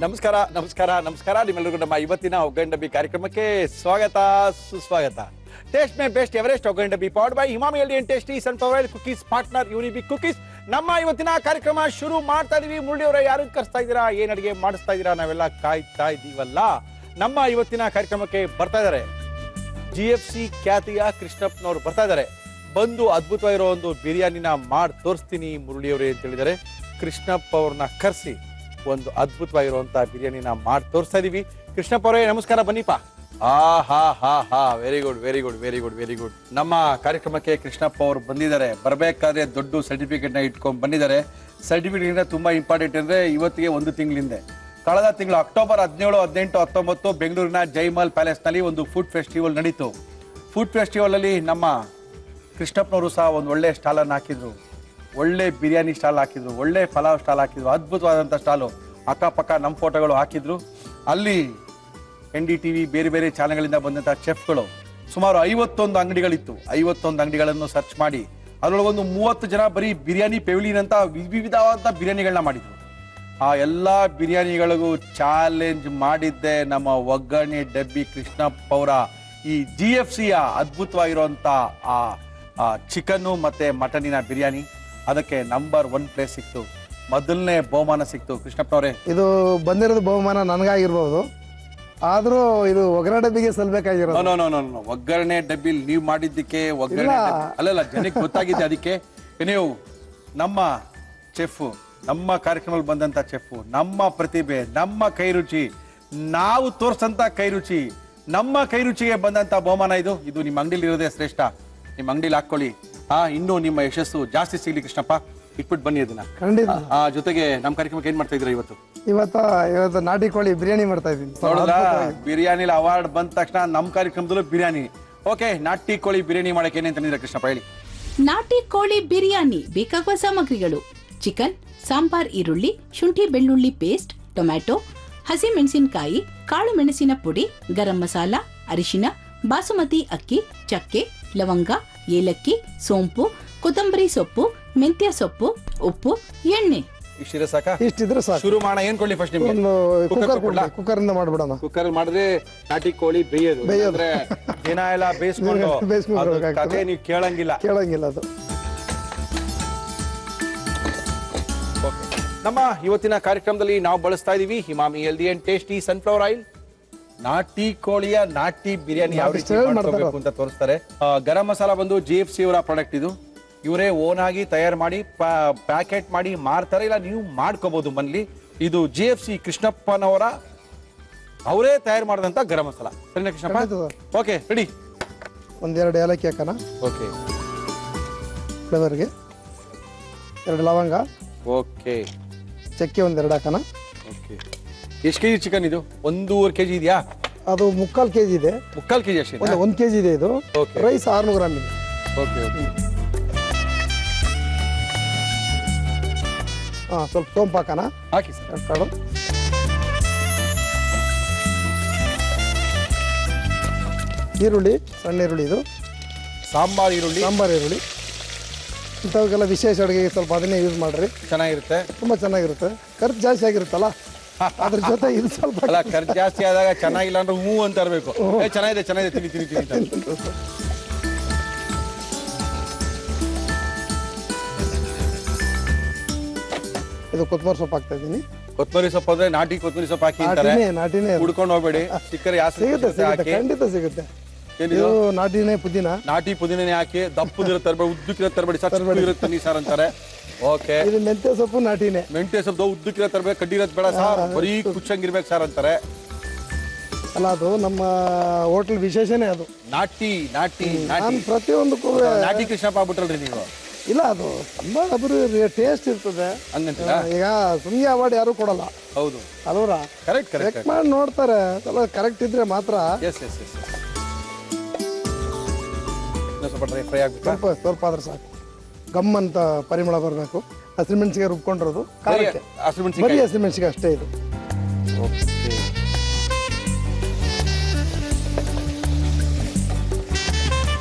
ನಮಸ್ಕಾರ ನಮಸ್ಕಾರ ನಮಸ್ಕಾರ ನಿಮ್ಮೆಲ್ಲರಿಗೂ ನಮ್ಮ ಇವತ್ತಿನ ಒಗ್ಗರಣೆ ಡಬ್ಬಿ ಕಾರ್ಯಕ್ರಮಕ್ಕೆ ಸ್ವಾಗತ ಸುಸ್ವಾಗತ. ಟೇಸ್ಟ್ ಮೇ ಬೆಸ್ಟ್ ಎವರೆಸ್ಟ್ ಒಗ್ಗರಣೆ ಡಬ್ಬಿ powered by Himami healthy and tasty sunflower oil cookies partner Unibic cookies. ನಮ್ಮ ಇವತ್ತಿನ ಕಾರ್ಯಕ್ರಮ ಶುರು ಮಾಡ್ತಾ ಇದೀವಿ. ಮುರಳಿ ಅವರ ಯಾರು ಕರ್ಸ್ತಾ ಇದ್ದೀರಾ, ಏನ್ ಅಡಿಗೆ ಮಾಡಿಸ್ತಾ ಇದ್ದೀರಾ, ನಾವೆಲ್ಲ ಕಾಯ್ತಾ ಇದೀವಲ್ಲ. ನಮ್ಮ ಇವತ್ತಿನ ಕಾರ್ಯಕ್ರಮಕ್ಕೆ ಬರ್ತಾ ಇದ್ದಾರೆ GFC ಖ್ಯಾತಿಯ ಕೃಷ್ಣಪ್ಪನವರು ಬರ್ತಾ ಇದ್ದಾರೆ. ಬಂದು ಅದ್ಭುತವಾಗಿರೋ ಒಂದು ಬಿರಿಯಾನಿನ ಮಾಡಿ ತೋರಿಸ್ತೀನಿ ಮುರಳಿಯವರೇ ಅಂತ ಹೇಳಿದರೆ ಕೃಷ್ಣಪ್ಪ ಅವ್ರನ್ನ ಕರೆಸಿ ಒಂದು ಅದ್ಭುತವಾಗಿರುವಂತಹ ಬಿರಿಯಾನಿನ ಮಾಡಿ ತೋರಿಸ್ತಾ ಇದೀವಿ. ಕೃಷ್ಣಪ್ಪ ಅವರೇ ನಮಸ್ಕಾರ, ಬನ್ನಿಪ್ಪ. Very good very good very good very good. ನಮ್ಮ ಕಾರ್ಯಕ್ರಮಕ್ಕೆ ಕೃಷ್ಣಪ್ಪ ಅವರು ಬಂದಿದ್ದಾರೆ. ಬರಬೇಕಾದ್ರೆ ದೊಡ್ಡ ಸರ್ಟಿಫಿಕೇಟ್ ನ ಇಟ್ಕೊಂಡು ಬಂದಿದ್ದಾರೆ. ಸರ್ಟಿಫಿಕೇಟ್ ತುಂಬಾ ಇಂಪಾರ್ಟೆಂಟ್ ಅಂದ್ರೆ ಇವತ್ತಿಗೆ ಒಂದು ತಿಂಗಳಿಂದ ಕಳೆದ ತಿಂಗಳು ಅಕ್ಟೋಬರ್ 17, 18, 19 ಬೆಂಗಳೂರಿನ ಜೈಮಲ್ ಪ್ಯಾಲೇಸ್ ನಲ್ಲಿ ಒಂದು ಫುಡ್ ಫೆಸ್ಟಿವಲ್ ನಡೀತು. ಫುಡ್ ಫೆಸ್ಟಿವಲ್ ಅಲ್ಲಿ ನಮ್ಮ ಕೃಷ್ಣಪ್ಪನವರು ಸಹ ಒಂದು ಒಳ್ಳೆ ಸ್ಟಾಲ್ ಅನ್ನು ಹಾಕಿದ್ರು. ಒಳ್ಳೆ ಬಿರಿಯಾನಿ ಸ್ಟಾಲ್ ಹಾಕಿದ್ರು, ಒಳ್ಳೆ ಪಲಾವ್ ಸ್ಟಾಲ್ ಹಾಕಿದ್ರು, ಅದ್ಭುತವಾದಂಥ ಸ್ಟಾಲು. ಅಕ್ಕಪಕ್ಕ ನಮ್ಮ ಫೋಟೋಗಳು ಹಾಕಿದ್ರು. ಅಲ್ಲಿ NDTV ಬೇರೆ ಬೇರೆ ಚಾನೆಲ್ಗಳಿಂದ ಬಂದಂಥ ಚೆಫ್ಗಳು ಸುಮಾರು 51 ಅಂಗಡಿಗಳಿತ್ತು. 51 ಅಂಗಡಿಗಳನ್ನು ಸರ್ಚ್ ಮಾಡಿ ಅದರೊಳಗೆ ಒಂದು 30 ಜನ ಬರೀ ಬಿರಿಯಾನಿ ಪೆವಿಲಿಯನ್ ಅಂತ ವಿವಿಧವಾದ ಬಿರಿಯಾನಿಗಳನ್ನ ಮಾಡಿದ್ರು. ಆ ಎಲ್ಲ ಬಿರಿಯಾನಿಗಳಿಗೂ ಚಾಲೆಂಜ್ ಮಾಡಿದ್ದೆ ನಮ್ಮ ಒಗ್ಗರಣೆ ಡಬ್ಬಿ ಕೃಷ್ಣಪ್ಪ ಅವರ ಈ GFCಯ ಅದ್ಭುತವಾಗಿರುವಂಥ ಆ ಚಿಕನ್ನು ಮತ್ತು ಮಟನಿನ ಬಿರಿಯಾನಿ. ಅದಕ್ಕೆ ನಂಬರ್ 1 ಪ್ಲೇಸ್ ಸಿಕ್ತು, ಮೊದಲನೇ ಬಹುಮಾನ ಸಿಕ್ತು. ಕೃಷ್ಣಪ್ಪನವರೇ, ಇದು ಬಂದಿರೋದು ಬಹುಮಾನ ನನಗಾಗಿರ್ಬೋದು, ಆದ್ರೂ ಇದು ಒಗ್ಗರಣೆ ಡಬ್ಬಿಗೆ ಸಲ್ಬೇಕಾಗಿರೋದು. ಒಗ್ಗರಣೆ ಡಬ್ಬಿಲ್ ನೀವು ಮಾಡಿದ್ದಕ್ಕೆ ಒಗ್ಗರಣೆ ಅಲ್ಲಲ್ಲ ಜನಕ್ಕೆ ಗೊತ್ತಾಗಿದೆ. ಅದಕ್ಕೆ ನೀವು ನಮ್ಮ ಚೆಫ್, ನಮ್ಮ ಕಾರ್ಯಕ್ರಮದಲ್ಲಿ ಬಂದಂತ ಚೆಫ್, ನಮ್ಮ ಪ್ರತಿಭೆ, ನಮ್ಮ ಕೈ ರುಚಿ, ನಾವು ತೋರ್ಸಂತ ಕೈ ರುಚಿ, ನಮ್ಮ ಕೈ ರುಚಿಗೆ ಬಂದಂತ ಬಹುಮಾನ ಇದು. ಇದು ನಿಮ್ಮ ಅಂಗಡಿಲಿ ಇರೋದೇ ಶ್ರೇಷ್ಠ. ನಿಮ್ಮ ಅಂಗಡಿಲಿ ಹಾಕೊಳ್ಳಿ. ಇನ್ನೂ ನಿಮ್ಮ ಯಶಸ್ಸು ಜಾಸ್ತಿ ಸಿಗ್ಲಿ ಕೃಷ್ಣಪ್ಪ. ಇಟ್ಬಿಟ್ಟು ಬನ್ನಿ ಅದನ್ನ. ಖಂಡಿತ. ಜೊತೆಗೆ ನಮ್ಮ ಕಾರ್ಯಕ್ರಮಕ್ಕೆ ಏನ್ ಮಾಡ್ತಾ ಇದ್ದೀರಾ ಇವತ್ತು? ಇವತ್ತು ನಾಟಿ ಕೋಳಿ ಬಿರಿಯಾನಿ ಮಾಡ್ತಾ ಇದ್ದೀನಿ. ನೋಡಿದ್ರಾ, ಬಿರಿಯಾನಿಲಿ ಅವಾರ್ಡ್ ಬಂದ ತಕ್ಷಣ ನಮ್ಮ ಕಾರ್ಯಕ್ರಮದಲ್ಲೂ ಬಿರಿಯಾನಿ. ಓಕೆ, ನಾಟಿ ಕೋಳಿ ಬಿರಿಯಾನಿ ಮಾಡಕ್ಕೆ ಏನೇನು ತಂದಿದ್ದೀರಾ ಕೃಷ್ಣಪ್ಪ, ಹೇಳಿ. ನಾಟಿ ಕೋಳಿ ಬಿರಿಯಾನಿ ಬೇಕಾಗುವ ಸಾಮಗ್ರಿಗಳು: ಚಿಕನ್, ಸಾಂಬಾರ್ ಈರುಳ್ಳಿ, ಶುಂಠಿ ಬೆಳ್ಳುಳ್ಳಿ ಪೇಸ್ಟ್, ಟೊಮ್ಯಾಟೊ, ಹಸಿ ಮೆಣಸಿನಕಾಯಿ, ಕಾಳು ಮೆಣಸಿನ ಪುಡಿ, ಗರಂ ಮಸಾಲ, ಅರಿಶಿನ, ಬಾಸುಮತಿ ಅಕ್ಕಿ, ಚಕ್ಕೆ, ಲವಂಗ, ಏಲಕ್ಕಿ, ಸೋಂಪು, ಕೊತ್ತಂಬರಿ ಸೊಪ್ಪು, ಮೆಂತ್ಯ ಸೊಪ್ಪು, ಉಪ್ಪು, ಎಣ್ಣೆ. ಇಷ್ಟಿದ್ರೆ ಸಾಕ? ಇಷ್ಟಿದ್ರೆ ಸಾಕು. ಶುರು ಮಾಡೋಣ. ಏನ್ ಕೊಡ್ಲಿ ಫಸ್ಟ್ ನಿಮ್ಗೆ? ಕುಕ್ಕರ್ ಇಂದ ಮಾಡ್ಬಿಡೋಣ. ಕುಕ್ಕರ್ ಮಾಡಿದ್ರೆ ನಾಟಿ ಕೋಳಿ ಬೇಯೋದು. ಅಂದ್ರೆ ದಿನ ಎಲ್ಲ ಬೇಯಿಸ್ಕೊಂಡು ಕಥೆ ನೀವು ಕೇಳಂಗಿಲ್ಲ ಅದು. ನಮ್ಮ ಇವತ್ತಿನ ಕಾರ್ಯಕ್ರಮದಲ್ಲಿ ನಾವು ಬಳಸ್ತಾ ಇದೀವಿ Himami healthy and tasty sunflower oil. ನಾಟಿ ಕೋಳಿಯ ನಾಟಿ ಬಿರಿಯಾನಿ ಯಾವ ರೀತಿ ಮಾಡ್ಕೋಬೇಕು ಅಂತ ತೋರಿಸ್ತಾರೆ. ಗರಂ ಮಸಾಲ ಬಂದು GFC ಅವರ ಪ್ರಾಡಕ್ಟ್. ಇದು ಇವರೇ ಓನ್ ಆಗಿ ತಯಾರು ಮಾಡಿ ಪ್ಯಾಕೆಟ್ ಮಾಡಿ ಮಾರ್ತಾರೆ, ಇಲ್ಲ ನೀವು ಮಾಡ್ಕೋಬಹುದು ಮನೇಲಿ. ಇದು GFC ಕೃಷ್ಣಪ್ಪನವರ ಅವರೇ ತಯಾರು ಮಾಡಿದಂತ ಗರಂ ಮಸಾಲ. ಸರಿನಾ ಕೃಷ್ಣಪ್ಪ? Okay, ready. ಒಂದೆರಡು ಏಲಕ್ಕಿ ಹಾಕೋಣ. ಓಕೆ, ಫ್ಲೇವರ್ಗೆ 2 ಲವಂಗ. ಓಕೆ, ಚಕ್ಕೆ ಒಂದೆರಡು ಹಾಕೋಣ. ಓಕೆ. ಎಷ್ಟು ಕೆಜಿ ಚಿಕನ್ ಇದು? 1.5 ಕೆಜಿ ಇದೆಯಾ? ಅದು 3/4 ಕೆಜಿ ಇದೆ. 3/4 ಕೆಜಿ ಅಷ್ಟೇ? 1 ಕೆಜಿ ಇದೆ ಇದು. ರೈಸ್ 600 ಗ್ರಾಮ್ ಇದೆ. Okay okay. ಸ್ವಲ್ಪ ಸೋಂಪು ಹಾಕೋಣ. ಹಾಕಿ ಸರ್. ಕಾಳು, ಈರುಳ್ಳಿ, ಸಣ್ಣ ಈರುಳ್ಳಿ, ಇದು ಸಾಂಬಾರ್ ಈರುಳ್ಳಿ. ಇಂಥವಕ್ಕೆಲ್ಲ ವಿಶೇಷ ಅಡುಗೆಗೆ ಸ್ವಲ್ಪ ಅದನ್ನೇ ಯೂಸ್ ಮಾಡ್ರಿ, ಚೆನ್ನಾಗಿರುತ್ತೆ, ತುಂಬಾ ಚೆನ್ನಾಗಿರುತ್ತೆ. ಖರ್ಚು ಜಾಸ್ತಿ ಆಗಿರುತ್ತಲ್ಲ, ಅದ್ರ ಜೊತೆ ಇದು ಸ್ವಲ್ಪ ಅಲ್ಲ, ಖರ್ಚು ಜಾಸ್ತಿ ಆದಾಗ ಚೆನ್ನಾಗಿಲ್ಲ ಅಂದ್ರೆ ಹೂ ಅಂತ ಇರಬೇಕು. ಚೆನ್ನಾಗಿದೆ ಚೆನ್ನಾಗಿದೆ, ತಿನ್ನಿ ತಿನ್ನಿ ತಿನ್ನಿ. ಇದು ಕೊತ್ತಂಬರಿ ಸೊಪ್ಪು ಹಾಕ್ತಾ ಇದ್ದೀನಿ. ಕೊತ್ತಂಬರಿ ಸೊಪ್ಪು ಅಂದ್ರೆ ನಾಟಿ ಕೊತ್ತಂಬರಿ ಸೊಪ್ಪು ಹಾಕಿ ಅಂತಾರೆ. ನಾಟಿನೇ ಹುಡ್ಕೊಂಡು ಹೋಗ್ಬೇಡಿ, ಸಿಕ್ಕರೆ ಸಿಗುತ್ತೆ, ಖಂಡಿತ ಸಿಗುತ್ತೆ. ಇದು ನಾಟಿನೇ ಪುದೀನ. ನಾಟಿ ಪುದೀನೇ ಹಾಕಿ, ದಪ್ಪದಿರೋ ತರಬೇಡಿ, ಉದ್ದಕ್ಕಿರೋ ತರಬೇಡಿ, ಸಚ್ಚ ತನ್ನಿ ಸಾರ್ ಅಂತಾರೆ. ಓಕೆ, ಇದು ಮೆಂತ್ಯ ಸೊಪ್ಪು ನಾಟಿನೇ. ಮೆಂತ್ಯ ಸೊಪ್ಪು ಉದ್ದಕ್ಕಿರೋ ತರಬೇಡಿ, ಕಡ್ಡಿರೋದು ಬೇಡ ಸಾರ್, ಬರೀ ಕುಚ್ಚಂಗಿರ್ಬೇಕು ಸಾರ್ ಅಂತಾರೆ. ಅಲ್ಲ, ಅದು ನಮ್ಮ ಹೋಟೆಲ್ ವಿಶೇಷನೇ ಅದು. ನಾಟಿ ನಾಟಿ ನಾನು ಪ್ರತಿಯೊಂದಕ್ಕೂ ನಾಟಿ ಕೃಷ್ಣಪ್ಪ ಆಗ್ಬಿಟ್ರಲ್ರಿ ನೀವು. ಇಲ್ಲ, ಅದು ತುಂಬಾ ಟೇಸ್ಟ್ ಇರ್ತದೆ. ಈಗ ಸುಮ್ಮನೆ ಅವಾರ್ಡ್ ಯಾರು ಕೊಡಲ್ಲ. ಹೌದು ಅಲ್ವರ? ಕರೆಕ್ಟ್ ಕರೆಕ್ಟ್ ಚೆಕ್ ಮಾಡಿ ನೋಡ್ತಾರೆ, ಕರೆಕ್ಟ್ ಇದ್ರೆ ಮಾತ್ರ. ಫ್ರೈ ಆಗ್ಬೇಕು, ಸ್ವಲ್ಪ ಆದ್ರೆ ಸಾಕು. ಗಮ್ ಅಂತ ಪರಿಮಳ ಬರಬೇಕು. ಹಸಿಮೆಣಸಿಗೆ ರುಬ್ಕೊಂಡಿರೋದು, ಬರೀ ಹಸಿಮೆಣಸಿಗೆ ಅಷ್ಟೇ ಇದು.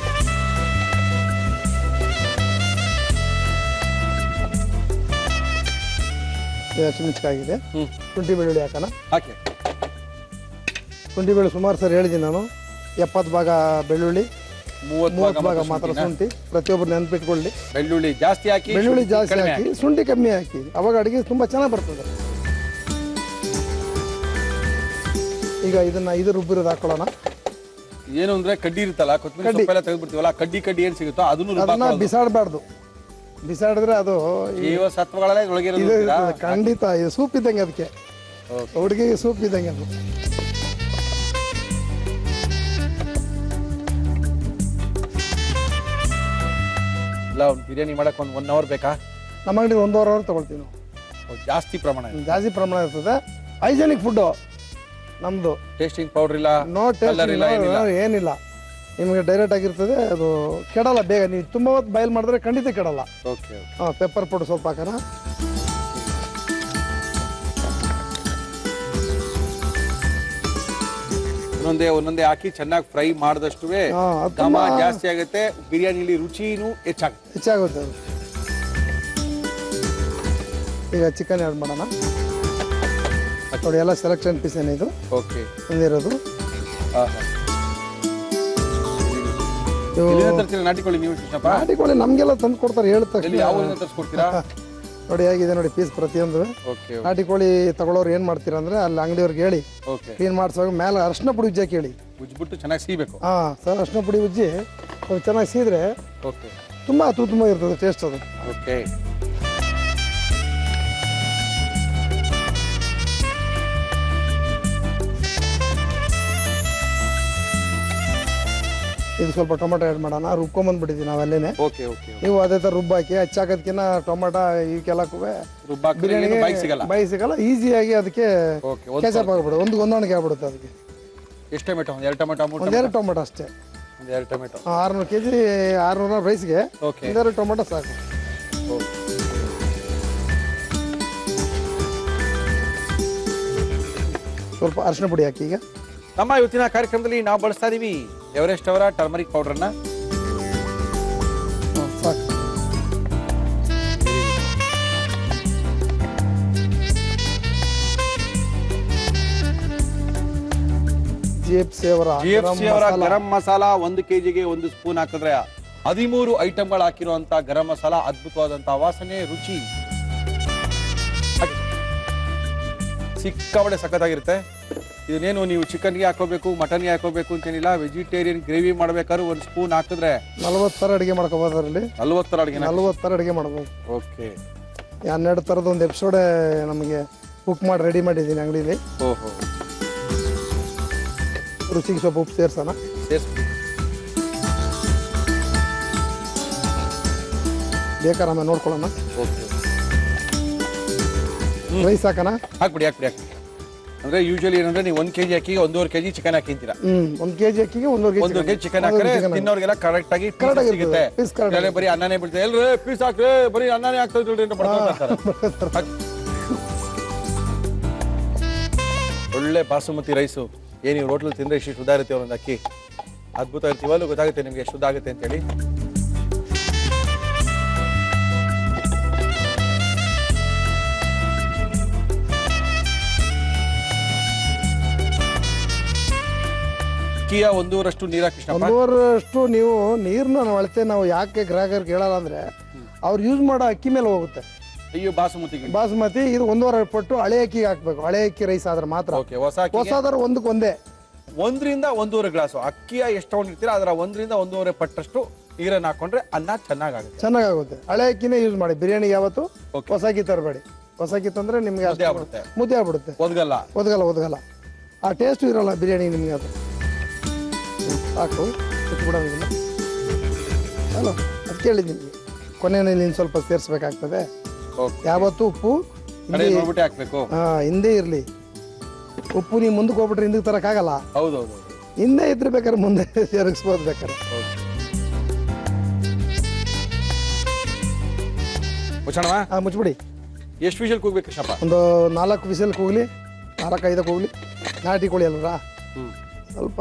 ಇದು ಹಸಿಮೆಣಸಿಕಾಯಿ ಆಗಿದೆ. ಹ್ಮ್ ಶುಂಠಿ ಬೆಳ್ಳುಳ್ಳಿ ಹಾಕೋಣ. ಹಾಕಿ. ಶುಂಠಿ ಬೆಳ್ಳುಳ್ಳಿ ಸುಮಾರು ಸರಿ ಹೇಳಿದ್ದೀನಿ ನಾನು. 70 ಭಾಗ ಬೆಳ್ಳುಳ್ಳಿ, 30 ಭಾಗ ಮಾತ್ರ ಶುಂಠಿ. ಪ್ರತಿಯೊಬ್ಬರು ನೆನಪಿಟ್ಕೊಳ್ಳಿ. ಬೆಳ್ಳುಳ್ಳಿ ಜಾಸ್ತಿ ಹಾಕಿ, ಬೆಳ್ಳುಳ್ಳಿ ಜಾಸ್ತಿ ಹಾಕಿ, ಶುಂಠಿ ಕಮ್ಮಿ ಹಾಕಿ. ಅವಾಗ ಅಡುಗೆ ತುಂಬ ಚೆನ್ನಾಗಿ ಬರ್ತದೆ. ಈಗ ಇದು ರುಬ್ಬಿರೋದು ಹಾಕೊಳ್ಳೋಣ. ಏನು ಅಂದ್ರೆ ಕಡ್ಡಿ ಇರುತ್ತಲ್ಲ, ಕೊತ್ತಂಬರಿ ಸೊಪ್ಪೆಲ್ಲ ತೆಗೆದ್ಬಿಡ್ತೀವಲ್ಲ, ಕಡ್ಡಿ ಏನ್ ಸಿಗುತ್ತೋ ಅದನ್ನ ಬಿಸಾಡಬಾರ್ದು. ಬಿಸಾಡಿದ್ರೆ ಅದು ಜೀವ ಸತ್ವಗಳೆಲ್ಲ ಇದು ಖಂಡಿತ ಇದು ಸೂಪ್ ಇದ್ದಂಗೆ. ಅದಕ್ಕೆ ಹುಡುಗಿಗೆ ಸೂಪ್ ಇದ್ದಂಗೆ ಅದು. ಇಲ್ಲ, ಬಿರಿಯಾನಿ ಮಾಡಕ್ ಒಂದು 1 ಅವರ್ ಬೇಕಾ? ನಮ್ಮ ಅಂಗಡಿ 1.5 ಅವರ್ ತಗೊಳ್ತೀವಿ ನಾವು. ಜಾಸ್ತಿ ಪ್ರಮಾಣ ಇರ್ತದೆ. ಹೈಜೆನಿಕ್ ಫುಡ್ಡು ನಮ್ದು. ಟೇಸ್ಟಿಂಗ್ ಪೌಡರ್ ಇಲ್ಲ, ನೋ ಟೇಸ್ಟ್ ಏನಿಲ್ಲ. ನಿಮಗೆ ಡೈರೆಕ್ಟ್ ಆಗಿರ್ತದೆ. ಅದು ಕೆಡಲ್ಲ ಬೇಗ. ನೀವು ತುಂಬ ಹೊತ್ತು ಬಾಯ್ಲ್ ಮಾಡಿದ್ರೆ ಖಂಡಿತ ಕೆಡಲ್ಲ. ಓಕೆ. ಪೆಪ್ಪರ್ ಪೌಡರ್ ಸ್ವಲ್ಪ ಹಾಕೋಣ. ಒಂದೊಂದೇ ಹಾಕಿ ಚೆನ್ನಾಗಿ ಫ್ರೈ ಮಾಡಿದಷ್ಟು ಘಮ ಜಾಸ್ತಿ ಆಗುತ್ತೆ, ಬಿರಿಯಾನಿಲಿ ರುಚಿನೂ ಹೆಚ್ಚಾಗುತ್ತೆ ಅದು. ಈಗ ಚಿಕನ್ ಆ್ಯಡ್ ಮಾಡೋಣ. ನೋಡಿ ಎಲ್ಲ ಸೆಲೆಕ್ಷನ್ ಪೀಸ್ ಏನಿದು. ಓಕೆ. ಒಂದಿರೋದು ನಾಟಿ ಕೋಳಿ. ನೀವು ನಾಟಿ ಕೋಳಿ ನಮಗೆಲ್ಲ ತಂದು ಕೊಡ್ತಾರೆ. ಹೇಳ್ತಾರೆ ತರಿಸ್ಕೊಡ್ತೀರಾ? ನೋಡಿ ಹೇಗಿದೆ ನೋಡಿ ಪೀಸ್ ಪ್ರತಿಯೊಂದು. ನಾಟಿ ಕೋಳಿ ತಗೊಳ್ಳೋರು ಏನ್ ಮಾಡ್ತೀರಾ ಅಂದ್ರೆ ಅಲ್ಲಿ ಅಂಗಡಿಯವ್ರಿಗೆ ಹೇಳಿ ಕ್ಲೀನ್ ಮಾಡಿಸುವಾಗ ಮೇಲೆ ಅರ್ಶಿನ ಪುಡಿ ಉಜ್ಜಕ್ಕೆ ಹೇಳಿ. ಉಜ್ಬಿಟ್ಟು ಚೆನ್ನಾಗಿ ಸೀಬೇಕು. ಸರ್ ಅರ್ಶಿನ ಪುಡಿ ಉಜ್ಜಿ ಚೆನ್ನಾಗಿ ಸೀದ್ರೆ ತುಂಬಾ ತುಂಬ ಇರ್ತದೆ ಟೇಸ್ಟ್ ಅದು. ಓಕೆ. ಇದು ಸ್ವಲ್ಪ ಟೊಮೆಟೊ ಆ್ಯಡ್ ಮಾಡೋಣ. ರುಬ್ಕೊಂಬಂದ್ಬಿಟ್ಟಿದ್ದೀವಿ ನಾವಲ್ಲೇನೆ. ನೀವು ಅದೇ ಥರ ರುಬ್ಬಾಕಿ ಹಚ್ಚಾಕೋದಕ್ಕಿಂತ ಟೊಮೆಟೊ ಇವಕ್ಕೆಲ್ಲಕ್ಕೂ ಬಿರಿಯಾನಿಗೆ ಬೈ ಸಿಗಲ್ಲ. ಈಸಿಯಾಗಿ ಅದಕ್ಕೆ ಕೆಚಪ್ ಆಗ್ಬಿಡುತ್ತೆ. ಹೊಂದಾಣಿಕೆ ಆಗ್ಬಿಡುತ್ತೆ ಅದಕ್ಕೆ. ಎಷ್ಟು ಟೊಮೆಟೊ? 2 ಟೊಮೆಟೊ? 2 ಟೊಮೆಟೊ ಅಷ್ಟೇ. 2 ಟೊಮೆಟೊ 600 kg 600 ರೈಸ್ಗೆ 2 ಟೊಮೆಟೊ ಸಾಕು. ಸ್ವಲ್ಪ ಅರಿಶಿನ ಪುಡಿ ಹಾಕಿ. ಈಗ ನಮ್ಮ ಇವತ್ತಿನ ಕಾರ್ಯಕ್ರಮದಲ್ಲಿ ನಾವು ಬಳಸ್ತಾ ಇದೀವಿ ಎವರೆಸ್ಟ್ ಅವರ ಟರ್ಮರಿಕ್ ಪೌಡರ್ನ. ಸಾಕು. GFC ಅವರ ಗರಂ ಮಸಾಲ 1 kgಗೆ 1 ಸ್ಪೂನ್ ಹಾಕಿದ್ರೆ 13 ಐಟಮ್ಗಳು ಹಾಕಿರುವಂತ ಗರಂ ಮಸಾಲ. ಅದ್ಭುತವಾದಂತ ವಾಸನೆ, ರುಚಿ, ಸಿಕ್ಕಾಪಟ್ಟೆ ಸಖತ್ತಾಗಿರುತ್ತೆ. ಇದನ್ನೇನು ನೀವು ಚಿಕನ್ಗೆ ಹಾಕೋಬೇಕು, ಮಟನ್ಗೆ ಹಾಕೋಬೇಕು ಅಂತೇನಿಲ್ಲ. ವೆಜಿಟೇರಿಯನ್ ಗ್ರೇವಿ ಮಾಡ್ಬೇಕಾದ್ರೆ 1 ಸ್ಪೂನ್ ಹಾಕಿದ್ರೆ 40 ಥರ ಅಡುಗೆ ಮಾಡ್ಕೋಬೋದು. ಅದರಲ್ಲಿ 40 ಥರ ಅಡುಗೆ 40 ಥರ ಅಡುಗೆ ಮಾಡ್ಬೋದು. ಓಕೆ. 12 ಥರದ ಒಂದು ಎಪಿಸೋಡ್ ನಮಗೆ ಬುಕ್ ಮಾಡಿ ರೆಡಿ ಮಾಡಿದ್ದೀನಿ ಅಂಗಡಿಲಿ. ಓಹೋ. ರುಚಿಗೆ ಸ್ವಲ್ಪ ಉಪ್ಪು ಸೇರ್ಸೋಣ. ಬೇಕಾದ್ರೆ ಆಮೇಲೆ ನೋಡ್ಕೊಳ್ಳೋಣ. ರೈಸ್ ಹಾಕೋಣ. ಹಾಕ್ಬಿಡಿ. ಅಂದ್ರೆ ಯೂಶಲಿ ಏನಂದ್ರೆ ನೀವು 1 kg ಅಕ್ಕಿಗೆ 1.5 kg ಚಿಕನ್ ಹಾಕಿಂತೀರಾ. 1 kg ಅಕ್ಕಿಗೆ 1.5 kg ಚಿಕನ್ ಹಾಕಿದ್ರೆ ತಿನ್ನೋರ್ಗೆಲ್ಲ ಕರೆಕ್ಟ್ ಆಗಿ ಸಿಗುತ್ತೆ. ಬರೀ ಅನ್ನನೇ ಬಿಡ್ತಾರೆ. ಎಲ್ರಿ ಪೀಸ್ ಹಾಕ್ರಿ, ಬರೀ ಅನ್ನನೇ ಹಾಕ್ತಾ ಇದ್ರಿ ಅಂತ ಬರ್ತಾರೆ. ಒಳ್ಳೆ ಬಾಸುಮತಿ ರೈಸು ಏನು ನೀವು ಹೋಟ್ಲಲ್ಲಿ ತಿಂದ್ರೆ ಇಷ್ಟು ಶುದ್ಧ ಇರುತ್ತೆ. ಒಂದೊಂದು ಅಕ್ಕಿ ಅದ್ಭುತ ಇರ್ತೀವಲ್ಲೂ ಗೊತ್ತಾಗುತ್ತೆ ನಿಮ್ಗೆ ಎಷ್ಟು ಶುದ್ಧ ಆಗುತ್ತೆ ಅಂತೇಳಿ. ಅಕ್ಕಿಯ 1.5 ನೀರು ಹಾಕಿ. 1.5 ನೀವು ನೀರನ್ನ ಅಳತೆ ನಾವು ಯಾಕೆ ಗ್ರಾಹಕರಿಗೆ ಹೇಳಲ್ಲ ಅಂದ್ರೆ ಅವ್ರು ಯೂಸ್ ಮಾಡೋ ಅಕ್ಕಿ ಮೇಲೆ ಹೋಗುತ್ತೆ. ಅಯ್ಯೋ, ಬಾಸುಮತಿ ಇದು 1.5 ಪಟ್ಟು ಹಳೆ ಅಕ್ಕಿಗೆ ಹಾಕ್ಬೇಕು. ಹಳೆ ಅಕ್ಕಿ ರೈಸ್ ಆದ್ರೆ ಮಾತ್ರ. ಹೊಸದಾದ್ರೆ ಒಂದೇ 1 ರಿಂದ 1.5 ಗ್ಲಾಸ್ ಅಕ್ಕಿಯ ಎಷ್ಟು ತಗೊಂಡಿರ್ತೀರಾ ಅದರ 1 ರಿಂದ 1.5 ಪಟ್ಟಷ್ಟು ನೀರನ್ನು ಹಾಕೊಂಡ್ರೆ ಅನ್ನ ಚೆನ್ನಾಗುತ್ತೆ. ಹಳೆ ಅಕ್ಕಿನೇ ಯೂಸ್ ಮಾಡಿ ಬಿರಿಯಾನಿಗೆ. ಯಾವತ್ತು ಹೊಸ ಅಕ್ಕಿ ತರಬೇಡಿ. ಹೊಸ ಅಕ್ಕಿ ತಂದ್ರೆ ನಿಮ್ಗೆ ಮುದ್ದೆ ಆಗ್ಬಿಡುತ್ತೆ. ಒದಗಲ್ಲ. ಆ ಟೇಸ್ಟ್ ಇರಲ್ಲ ಬಿರಿಯಾನಿ ನಿಮ್ಗೆ. ಅದು ಸಾಕು. ಬಿಡೋದಿಲ್ಲ. ಅಲ್ಲ ಅದು ಕೇಳಿದ್ ನಿಮ್ಗೆ. ಕೊನೆಯಲ್ಲಿ ನೀನು ಸ್ವಲ್ಪ ಸೇರಿಸ್ಬೇಕಾಗ್ತದೆ. ಯಾವತ್ತು ಉಪ್ಪು ಹಿಂದೆ ಇರ್ಲಿ. ಉಪ್ಪು ನೀವು ಮುಂದಕ್ಕೆ ಹೋಗ್ಬಿಟ್ರೆ ಹಿಂದಕ್ಕೆ ತರಕ್ಕಾಗಲ್ಲ. ಹಿಂದೆ ಇದ್ರೆ ಬೇಕಾದ್ರೆ ಮುಂದೆ ಸೇರಿಸ್ಬೋದು ಬೇಕಾದ್ರೆ. ಮುಚ್ಚಿಬಿಡಿ. ಎಷ್ಟು ವಿಷಲ್ ಕೂಗ್ಬೇಕು ಕೃಷ್ಣಪ್ಪ? ಒಂದು 4 ವಿಷಲ್ ಕೂಗ್ಲಿ, 4-5 ಕೂಗ್ಲಿ. ನಾಟಿ ಕೋಳಿ ಅಲ್ವಾ, ಸ್ವಲ್ಪ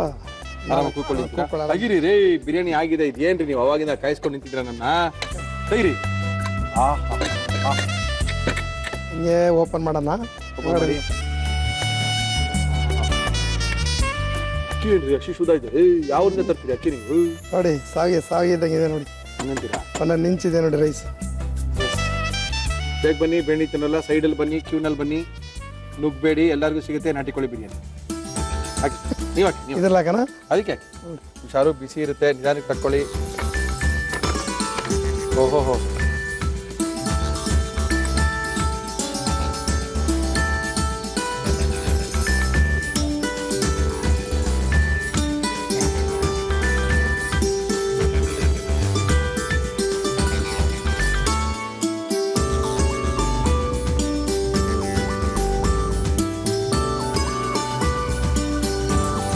ಆಗಿರಿ ರೇ. ಬಿರಿಯಾನಿ ಆಗಿದೆ. ಇದೇನ್ರಿ ನೀವು ಅವಾಗಿಂದ ಕಾಯಿಸ್ಕೊಂಡು ನಿಂತಿದ್ರ ನನ್ನ? ತೆಗಿರಿ. ಹಿಂಗೆ ಓಪನ್ ಮಾಡೋಣ. ಮಾಡಿ ಅಕ್ಕಿ ಏನ್ರಿ ಅಕ್ಕಿ ಶುದ್ಧ ಇದೆ. ಯಾವ್ದನ್ನ ತರ್ತೀರಿ ಅಕ್ಕಿ ನೀವು? ನೋಡಿ ಸಾವಿಗೆ ಇದ್ದಂಗಿದೆ ನೋಡಿ. ಹಂಗಂತೀರಾ? ಒಂದೊಂದು ನಿಂಚಿದೆ ನೋಡಿ ರೈಸ್. ಬೇಗ ಬನ್ನಿ, ಬೆಣ್ಣೆ ತಿನ್ನಲ್ಲ, ಸೈಡಲ್ಲಿ ಬನ್ನಿ, ಕ್ಯೂನಲ್ಲಿ ಬನ್ನಿ, ನುಗ್ಬೇಡಿ, ಎಲ್ಲರಿಗೂ ಸಿಗುತ್ತೆ ನಾಟಿ ಕೋಳಿ ಬಿರಿಯಾನಿ. ಹಾಕಿ ನೀವು ಹಾಕಿ ನೀವು ಇದ್ರಲ್ಲಿ ಹಾಕೋಣ. ಅದಕ್ಕೆ ಹಾಕಿ. ಹುಷಾರು, ಬಿಸಿ ಇರುತ್ತೆ, ನಿಧಾನಕ್ಕೆ ತಕ್ಕೊಳ್ಳಿ. ಓಹೋ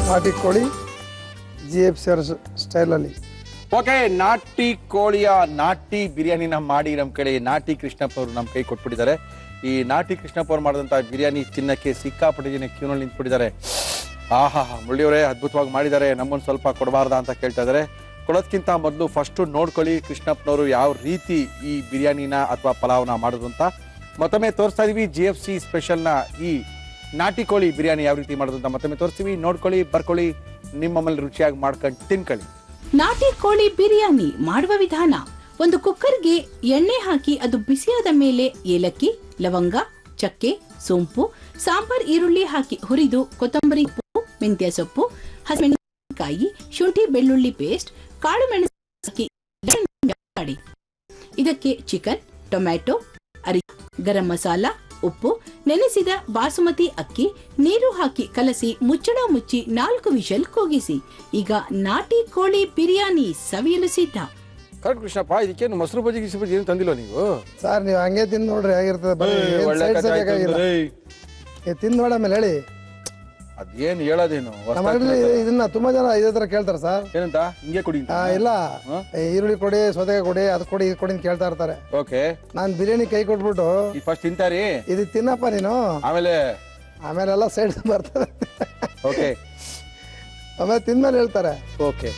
ನಾಟಿ ಕೋಳಿ GFC ಸ್ಟೈಲಲ್ಲಿ. ಓಕೆ, ನಾಟಿ ಕೋಳಿಯ ನಾಟಿ ಬಿರಿಯಾನಿನ ಮಾಡಿ ನಮ್ಮ ಕಡೆ ನಾಟಿ ಕೃಷ್ಣಪ್ಪ ಅವರು ನಮ್ಮ ಕೈ ಕೊಟ್ಬಿಟ್ಟಿದ್ದಾರೆ. ಈ ನಾಟಿ ಕೃಷ್ಣಪ್ಪ ಅವ್ರು ಮಾಡಿದಂಥ ಬಿರಿಯಾನಿ ಚಿನ್ನಕ್ಕೆ ಸಿಕ್ಕಾಪಟ್ಟೆ ಜನ ಕ್ಯೂನಲ್ಲಿ ನಿಂತ್ಬಿಟ್ಟಿದ್ದಾರೆ. ಆಹಾ, ಮುಳ್ಳಿಯವರೇ ಅದ್ಭುತವಾಗಿ ಮಾಡಿದ್ದಾರೆ, ನಮ್ಮನ್ನು ಸ್ವಲ್ಪ ಕೊಡಬಾರ್ದಾ ಅಂತ ಕೇಳ್ತಾ ಇದ್ದಾರೆ. ಕೊಡೋದಕ್ಕಿಂತ ಮೊದಲು ಫಸ್ಟು ನೋಡ್ಕೊಳ್ಳಿ ಕೃಷ್ಣಪ್ಪನವರು ಯಾವ ರೀತಿ ಈ ಬಿರಿಯಾನಿನ ಅಥವಾ ಪಲಾವ್ನ ಮಾಡೋದು ಅಂತ. ಮತ್ತೊಮ್ಮೆ ತೋರಿಸ್ತಾ ಇದೀವಿ GFC ಸ್ಪೆಷಲ್ನ ಈ ನಾಟಿ ಕೋಳಿ ಬಿರಿಯಾನಿ ಯಾವ ರೀತಿ ಮಾಡೋದು ಅಂತ ಮತ್ತೊಮ್ಮೆ ತೋರಿಸ್ತೀವಿ. ನೋಡ್ಕೊಳ್ಳಿ, ಬರ್ಕೊಳ್ಳಿ, ನಿಮ್ಮ ಮೇಲೆ ರುಚಿಯಾಗಿ ಮಾಡ್ಕೊಂಡು ತಿನ್ಕೊಳ್ಳಿ. ನಾಟಿ ಕೋಳಿ ಬಿರಿಯಾನಿ ಮಾಡುವ ವಿಧಾನ: ಒಂದು ಕುಕ್ಕರ್ಗೆ ಎಣ್ಣೆ ಹಾಕಿ ಅದು ಬಿಸಿಯಾದ ಮೇಲೆ ಏಲಕ್ಕಿ, ಲವಂಗ, ಚಕ್ಕೆ, ಸೋಂಪು, ಸಾಂಬಾರ್ ಈರುಳ್ಳಿ ಹಾಕಿ ಹುರಿದು ಕೊತ್ತಂಬರಿ ಸೊಪ್ಪು, ಮೆಂತ್ಯ ಸೊಪ್ಪು, ಹಸಿಮೆಣಸಿನಕಾಯಿ, ಶುಂಠಿ ಬೆಳ್ಳುಳ್ಳಿ ಪೇಸ್ಟ್, ಕಾಳು ಮೆಣಸು ಹಾಕಿ ಮಾಡಿ. ಇದಕ್ಕೆ ಚಿಕನ್, ಟೊಮ್ಯಾಟೊ, ಗರಂ ಮಸಾಲ, ಉಪ್ಪು, ನೆನೆಸಿದ ಬಾಸುಮತಿ ಅಕ್ಕಿ, ನೀರು ಹಾಕಿ ಕಲಸಿ ಮುಚ್ಚಳ ಮುಚ್ಚಿ 4 ವಿಷಲ್ ಕೂಗಿಸಿ. ಈಗ ನಾಟಿ ಕೋಳಿ ಬಿರಿಯಾನಿ ಸವಿಯಲು ಸಿದ್ಧ. ಕರೆಕ್ಟ್ ಕೃಷ್ಣಪ್ಪ, ಇದಕ್ಕೇನು ಮೊಸರು ಬಜ್ಜಿ ಗಿಸಿ ಬಜ್ಜಿ ಏನು ತಂದಿಲ್ಲ ನೀವು? ಸರ್ ನೀವು ಹಂಗೆ ತಿಂದು ನೋಡ್ರಿ ಹೇಗಿರ್ತದೆ. ತಿಂದು ನೋಡ ಆಮೇಲೆ ಹೇಳಿ. ಅದೇನು ಹೇಳೋದೇನು ಇದನ್ನ ತುಂಬಾ ಜನ ಇದೇ ತರ ಕೇಳ್ತಾರೆ ಸರ್. ಏನಂತ? ಹಿಂಗೆ ಕೊಡಿ ಇಲ್ಲ, ಈರುಳ್ಳಿ ಕೊಡಿ, ಸೌತೆಕಾಯಿ ಕೊಡಿ, ಅದು ಕೊಡಿ, ಇದು ಕೊಡಿ ಅಂತ ಕೇಳ್ತಾ ಇರ್ತಾರೆ. ಓಕೆ, ನಾನ್ ಬಿರಿಯಾನಿ ಕೈ ಕೊಟ್ಬಿಟ್ಟು ಫಸ್ಟ್ ತಿಂತಾರಿ, ಇದು ತಿನ್ನಪ್ಪ ನೀನು, ಆಮೇಲೆ ಎಲ್ಲ ಸೈಡ್ ಬರ್ತದೆ. ಓಕೆ, ಆಮೇಲೆ ತಿಂದ್ಮೇಲೆ ಹೇಳ್ತಾರೆ. ಓಕೆ,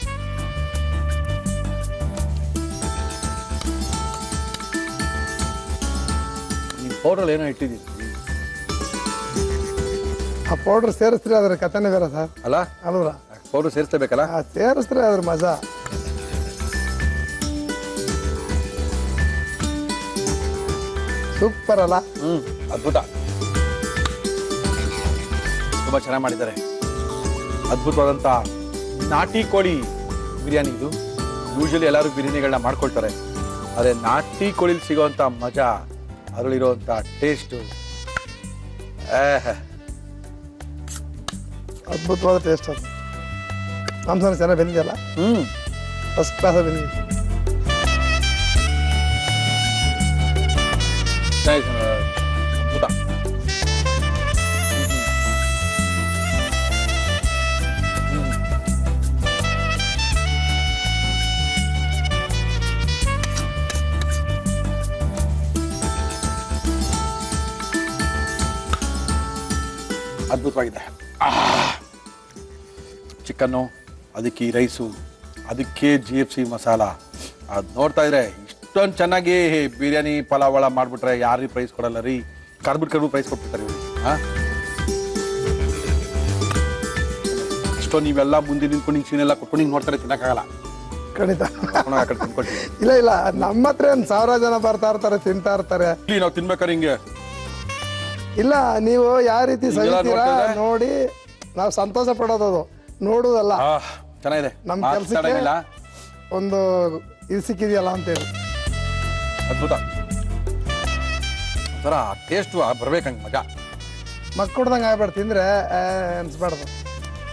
ನೀವು ಪೌಡರ್ ಏನೋ ಇಟ್ಟಿದ್ದೀರಿ, ಆ ಪೌಡರ್ ಸೇರಿಸ್ತೀರಿ, ಅದ್ರ ಕಥೆನೇ ಬೇರೆ ಸರ್. ಅಲ್ಲ ಅಲ್ವಾ? ಪೌಡರ್ ಸೇರಿಸಬೇಕಲ್ಲ? ಸೇರಿಸ್ತೀರಿ, ಅದ್ರ ಮಜಾ ಸೂಪರ್ ಅಲ್ಲ? ಅದ್ಭುತ, ತುಂಬಾ ಚೆನ್ನಾಗಿ ಮಾಡಿದ್ದಾರೆ. ಅದ್ಭುತವಾದಂತ ನಾಟಿ ಕೋಳಿ ಬಿರಿಯಾನಿ ಇದು. ಯೂಶಲಿ ಎಲ್ಲರೂ ಬಿರಿಯಾನಿಗಳನ್ನ ಮಾಡ್ಕೊಳ್ತಾರೆ, ಅದೇ ನಾಟಿ ಕೋಳಿಲಿ ಸಿಗೋಂತ ಮಜಾ, ಅದರಲ್ಲಿರುವಂತ ಟೇಸ್ಟು ಅದ್ಭುತವಾದ ಟೇಸ್ಟ್. ಅದು ಮಾಂಸನ ಚೆನ್ನಾಗಿ ಬೆಂದಿದೆಯಲ್ಲ, ಫಸ್ಟ್ ಕ್ಲಾಸ್ ಬೆಂದಿದೆ. ಅದ್ಭುತ. ಅದ್ಭುತವಾಗಿದೆ. ಚಿಕನ್ನು, ಅದಕ್ಕೆ ಈ ರೈಸು, ಅದಕ್ಕೆ GFC ಮಸಾಲ, ಅದು ನೋಡ್ತಾ ಇದ್ರೆ ಇಷ್ಟೊಂದು ಚೆನ್ನಾಗಿ ಬಿರಿಯಾನಿ ಪಲಾವಳ ಮಾಡಿಬಿಟ್ರೆ ಯಾರಿಗೆ ಪ್ರೈಸ್ ಕೊಡಲ್ಲ ರೀ. ಕರ್ಬಿಟ್ಟು ಪ್ರೈಸ್ ಕೊಟ್ಬಿಡ್ತಾರೆ ಇವರು. ಇಷ್ಟೊಂದು ನೀವೆಲ್ಲ ಮುಂದೆ ನಿಂತ್ಕೊಂಡು ಸೀನೆಲ್ಲ ಕೊಟ್ಕೊಂಡು ಹಿಂಗೆ ನೋಡ್ತಾರೆ, ತಿನ್ನಕ್ಕಾಗಲ್ಲ. ಖಂಡಿತ ತಿನ್ಕೊಳ್ತೀವಿ. ಇಲ್ಲ, ನಮ್ಮ ಹತ್ರ 1000 ಜನ ಬರ್ತಾ ಇರ್ತಾರೆ, ತಿಂತಾ ಇರ್ತಾರೆ. ನಾವು ತಿನ್ಬೇಕಾರೆ ಹಿಂಗೆ ಇಲ್ಲ, ನೀವು ಯಾವ ರೀತಿ ಸವಿತೀರಾ ನೋಡಿ ನಾವು ಸಂತೋಷ ಪಡೋದು, ನೋಡುದಲ್ಲ. ಚೆನ್ನಾಗಿದೆ, ನಮ್ಮ ಕೆಲಸಕ್ಕೆ ಒಂದು ಇದು ಸಿಕ್ಕಿದೆಯಲ್ಲ ಅಂತೇಳಿ. ಅದ್ಭುತ. ಒಂಥರ ಟೇಸ್ಟ್ ಬರ್ಬೇಕಂಗೆ ಮಜಾ. ಮಕ್ಕಳ್ದಂಗೆ ಆಗ್ಬೇಡ, ತಿಂದ್ರೆ ಅನ್ಸ್ಬಾರ್ದು.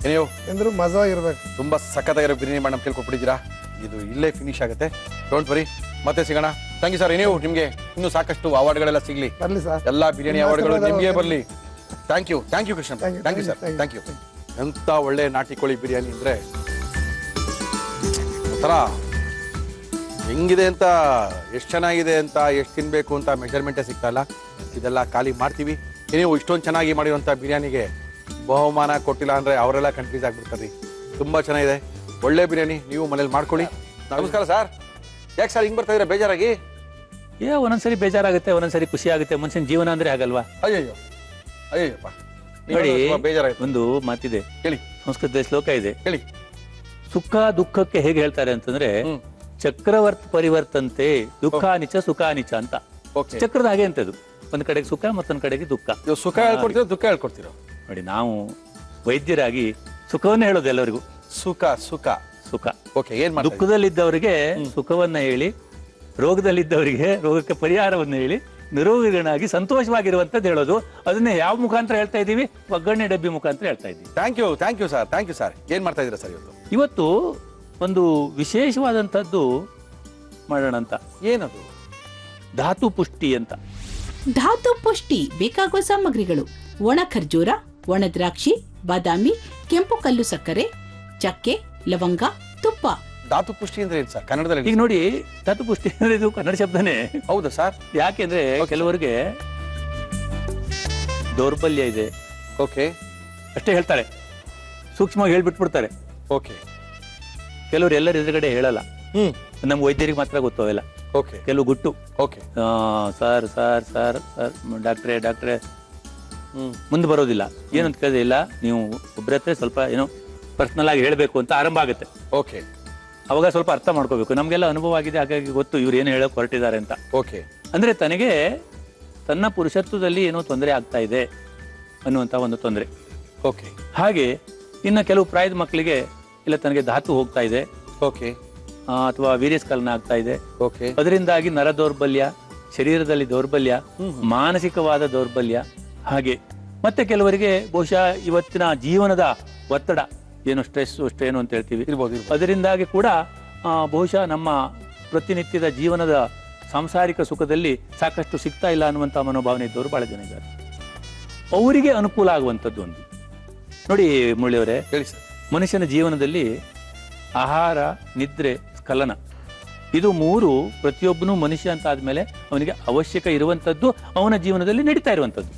ಏನೇವು ತಿಂದ್ರು ಮಜವಾಗಿರ್ಬೇಕು. ತುಂಬಾ ಸಖತ್ತಾಗಿರೋ ಬಿರಿಯಾನಿ ಮಾಡಿ ನಮ್ಗೆ ಕೇಳ್ಕೊಟ್ಬಿಟ್ಟಿದ್ದೀರಾ. ಇದು ಇಲ್ಲೇ ಫಿನಿಶ್ ಆಗುತ್ತೆ, ಡೋಂಟ್ ವರಿ. ಮತ್ತೆ ಸಿಗೋಣ. Thank you sir. ನೀವು ನಿಮಗೆ ಇನ್ನೂ ಸಾಕಷ್ಟು ಅವಾರ್ಡ್ಗಳೆಲ್ಲ ಸಿಗ್ಲಿ, ಬರಲಿ ಸರ್. ಎಲ್ಲ ಬಿರಿಯಾನಿ ಅವಾರ್ಡ್ಗಳು ನಿಮಗೆ ಬರಲಿ. Thank you Krishna. Thank you sir. Thank you. ಎಂತ ಒಳ್ಳೆ ನಾಟಿ ಕೋಳಿ ಬಿರಿಯಾನಿ ಅಂದ್ರೆ ಒಂಥರ ಹೆಂಗಿದೆ ಅಂತ, ಎಷ್ಟು ಚೆನ್ನಾಗಿದೆ ಅಂತ, ಎಷ್ಟು ತಿನ್ಬೇಕು ಅಂತ ಮೆಜರ್ಮೆಂಟೇ ಸಿಗ್ತಾ ಇಲ್ಲ. ಇದೆಲ್ಲ ಖಾಲಿ ಮಾಡ್ತೀವಿ. ನೀವು ಇಷ್ಟೊಂದು ಚೆನ್ನಾಗಿ ಮಾಡಿರುವಂಥ ಬಿರಿಯಾನಿಗೆ ಬಹುಮಾನ ಕೊಟ್ಟಿಲ್ಲ ಅಂದರೆ ಅವರೆಲ್ಲ ಕನ್ಫ್ಯೂಸ್ ಆಗಿಬಿಡ್ತಾರೆ. ತುಂಬ ಚೆನ್ನಾಗಿದೆ, ಒಳ್ಳೆ ಬಿರಿಯಾನಿ. ನೀವು ಮನೇಲಿ ಮಾಡ್ಕೊಳ್ಳಿ. ನಮಸ್ಕಾರ ಸರ್. ಯಾಕೆ ಸರ್ ಹಿಂಗೆ ಬರ್ತಾ ಇದ್ದೀರಾ ಬೇಜಾರಾಗಿ? ಒಂದೊಂದ್ಸರಿ ಬೇಜಾರಾಗುತ್ತೆ, ಒಂದೊಂದ್ಸರಿ ಖುಷಿ ಆಗುತ್ತೆ. ಮನುಷ್ಯನ ಜೀವನ ಅಂದ್ರೆ ಹಾಗಲ್ವಾ? ಅಯ್ಯಯ್ಯೋ ಅಯ್ಯಪ್ಪ, ನೋಡಿ, ಬೇಜಾರಾಯ್ತು. ಒಂದು ಮಾತಿದೆ, ಹೇಳಿ. ಸಂಸ್ಕೃತದಲ್ಲಿ ಶ್ಲೋಕ ಇದೆ, ಹೇಳಿ. ಸುಖ ದುಃಖಕ್ಕೆ ಹೇಗೆ ಹೇಳ್ತಾರೆ ಅಂತಂದ್ರೆ, ಚಕ್ರವರ್ತಿ ಪರಿವರ್ತಂತೆ ದುಃಖಾನಿಚ ಸುಖಾನಿಚ ಅಂತ. ಚಕ್ರದ ಹಾಗೆ ಅಂತದ್ದು, ಒಂದ್ ಕಡೆಗೆ ಸುಖ ಮತ್ತೊಂದ್ ಕಡೆಗೆ ದುಃಖ. ಸುಖ ಹೇಳ್ಕೊಡ್ತೀರೋ ದುಃಖ ಹೇಳ್ಕೊಡ್ತೀರೋ? ನೋಡಿ, ನಾವು ವೈದ್ಯರಾಗಿ ಸುಖವನ್ನೇ ಹೇಳೋದು ಎಲ್ಲರಿಗೂ. ಸುಖ ಸುಖ ಸುಖ. ದುಃಖದಲ್ಲಿದ್ದವರಿಗೆ ಸುಖವನ್ನ ಹೇಳಿ, ರೋಗದಲ್ಲಿದ್ದವರಿಗೆ ರೋಗಕ್ಕೆ ಪರಿಹಾರವನ್ನು ಹೇಳಿ, ನಿರೋಗಿಗಳಾಗಿ ಸಂತೋಷವಾಗಿರುವಂತದ್ದು ಹೇಳೋದು. ಅದನ್ನೇ ಯಾವ ಮುಖಾಂತರ ಹೇಳ್ತಾ ಇದೀವಿ? ಒಗ್ಗರಣೆ ಡಬ್ಬಿ ಮುಖಾಂತರ ಹೇಳ್ತಾ ಇದ್ದೀವಿ. Thank you sir, thank you sir. ಏನ್ ಮಾಡ್ತಾ ಇದ್ದೀರಾ ಸರ್ ಇವತ್ತು ಒಂದು ವಿಶೇಷವಾದಂತದ್ದು ಮಾಡೋಣ ಅಂತ. ಏನದು? ಧಾತು ಪುಷ್ಟಿ ಅಂತ. ಧಾತು ಪುಷ್ಟಿ ಬೇಕಾಗುವ ಸಾಮಗ್ರಿಗಳು: ಒಣ ಖರ್ಜೂರ, ಒಣ ದ್ರಾಕ್ಷಿ, ಬಾದಾಮಿ, ಕೆಂಪು ಕಲ್ಲು ಸಕ್ಕರೆ, ಚಕ್ಕೆ, ಲವಂಗ, ತುಪ್ಪ. ಧಾತು ಪುಷ್ಟಿ ಅಂದ್ರೆ ಏನು ಸರ್ ಕನ್ನಡದಲ್ಲಿ? ಈಗ ನೋಡಿ, ಧಾತು ಪುಷ್ಟಿ ಅಂದ್ರೆ ಇದು ಕನ್ನಡ ಶಬ್ದನೇ. ಹೌದಾ ಸರ್? ಯಾಕೆಂದ್ರೆ ಕೆಲವರಿಗೆ ದೌರ್ಬಲ್ಯ ಇದೆ, ಓಕೆ, ಅಷ್ಟೇ ಹೇಳ್ತಾರೆ, ಸೂಕ್ಷ್ಮವಾಗಿ ಹೇಳ್ಬಿಟ್ಬಿಡ್ತಾರೆ. ಓಕೆ. ಕೆಲವರು ಎಲ್ಲರ ಎದುರುಗಡೆ ಹೇಳಲ್ಲ, ನಮ್ಮ ವೈದ್ಯರಿಗೆ ಮಾತ್ರ ಗೊತ್ತಾವೆಲ್ಲ. ಓಕೆ. ಕೆಲವು ಗುಟ್ಟು, okay, sir sir sir sir ಡಾಕ್ಟ್ರೇ ಡಾಕ್ಟ್ರೇ ಮುಂದೆ ಬರೋದಿಲ್ಲ. ಏನಂತ ಕೇಳಿದ್ರೆ, ಇಲ್ಲ ನೀವು ಒಬ್ಬರ ಹತ್ರ ಸ್ವಲ್ಪ ಏನೋ ಪರ್ಸನಲ್ ಆಗಿ ಹೇಳ್ಬೇಕು ಅಂತ ಆರಂಭ ಆಗುತ್ತೆ. ಓಕೆ. ಅವಾಗ ಸ್ವಲ್ಪ ಅರ್ಥ ಮಾಡ್ಕೋಬೇಕು. ನಮ್ಗೆಲ್ಲ ಅನುಭವ ಆಗಿದೆ, ಹಾಗಾಗಿ ಗೊತ್ತು ಇವ್ರು ಏನು ಹೇಳಕ್ ಹೊರಟಿದ್ದಾರೆ ಅಂತ. ಓಕೆ. ಅಂದ್ರೆ ತನಗೆ ತನ್ನ ಪುರುಷತ್ವದಲ್ಲಿ ಏನೋ ತೊಂದರೆ ಆಗ್ತಾ ಇದೆ ಅನ್ನುವಂತ ಒಂದು ತೊಂದರೆ. ಓಕೆ. ಹಾಗೆ ಇನ್ನು ಕೆಲವು ಪ್ರಾಯದ ಮಕ್ಕಳಿಗೆ ಇಲ್ಲ ತನಗೆ ಧಾತು ಹೋಗ್ತಾ ಇದೆ, ಓಕೆ, ಅಥವಾ ವೀರ್ಯಸ್ಖಲನ ಆಗ್ತಾ ಇದೆ. ಓಕೆ. ಅದರಿಂದಾಗಿ ನರ ದೌರ್ಬಲ್ಯ, ಶರೀರದಲ್ಲಿ ದೌರ್ಬಲ್ಯ, ಮಾನಸಿಕವಾದ ದೌರ್ಬಲ್ಯ. ಹಾಗೆ ಮತ್ತೆ ಕೆಲವರಿಗೆ ಬಹುಶಃ ಇವತ್ತಿನ ಜೀವನದ ಒತ್ತಡ, ಏನು ಸ್ಟ್ರೆಸ್ ಅಷ್ಟೇನು ಅಂತ ಹೇಳ್ತೀವಿ, ಅದರಿಂದಾಗಿ ಕೂಡ ಬಹುಶಃ ನಮ್ಮ ಪ್ರತಿನಿತ್ಯದ ಜೀವನದ ಸಾಂಸಾರಿಕ ಸುಖದಲ್ಲಿ ಸಾಕಷ್ಟು ಸಿಗ್ತಾ ಇಲ್ಲ ಅನ್ನುವಂಥ ಮನೋಭಾವನೆ ಇದ್ದವರು ಬಹಳ ಜನ ಇದ್ದಾರೆ. ಅವರಿಗೆ ಅನುಕೂಲ ಆಗುವಂಥದ್ದು ಒಂದು ನೋಡಿ ಮುರಳಿಯವರೇ, ಹೇಳಿ ಸರ್. ಮನುಷ್ಯನ ಜೀವನದಲ್ಲಿ ಆಹಾರ, ನಿದ್ರೆ, ಸ್ಖಲನ, ಇದು ಮೂರು ಪ್ರತಿಯೊಬ್ಬನು ಮನುಷ್ಯ ಅಂತ ಆದ್ಮೇಲೆ ಅವನಿಗೆ ಅವಶ್ಯಕ ಇರುವಂತದ್ದು, ಅವನ ಜೀವನದಲ್ಲಿ ನಡೀತಾ ಇರುವಂತದ್ದು.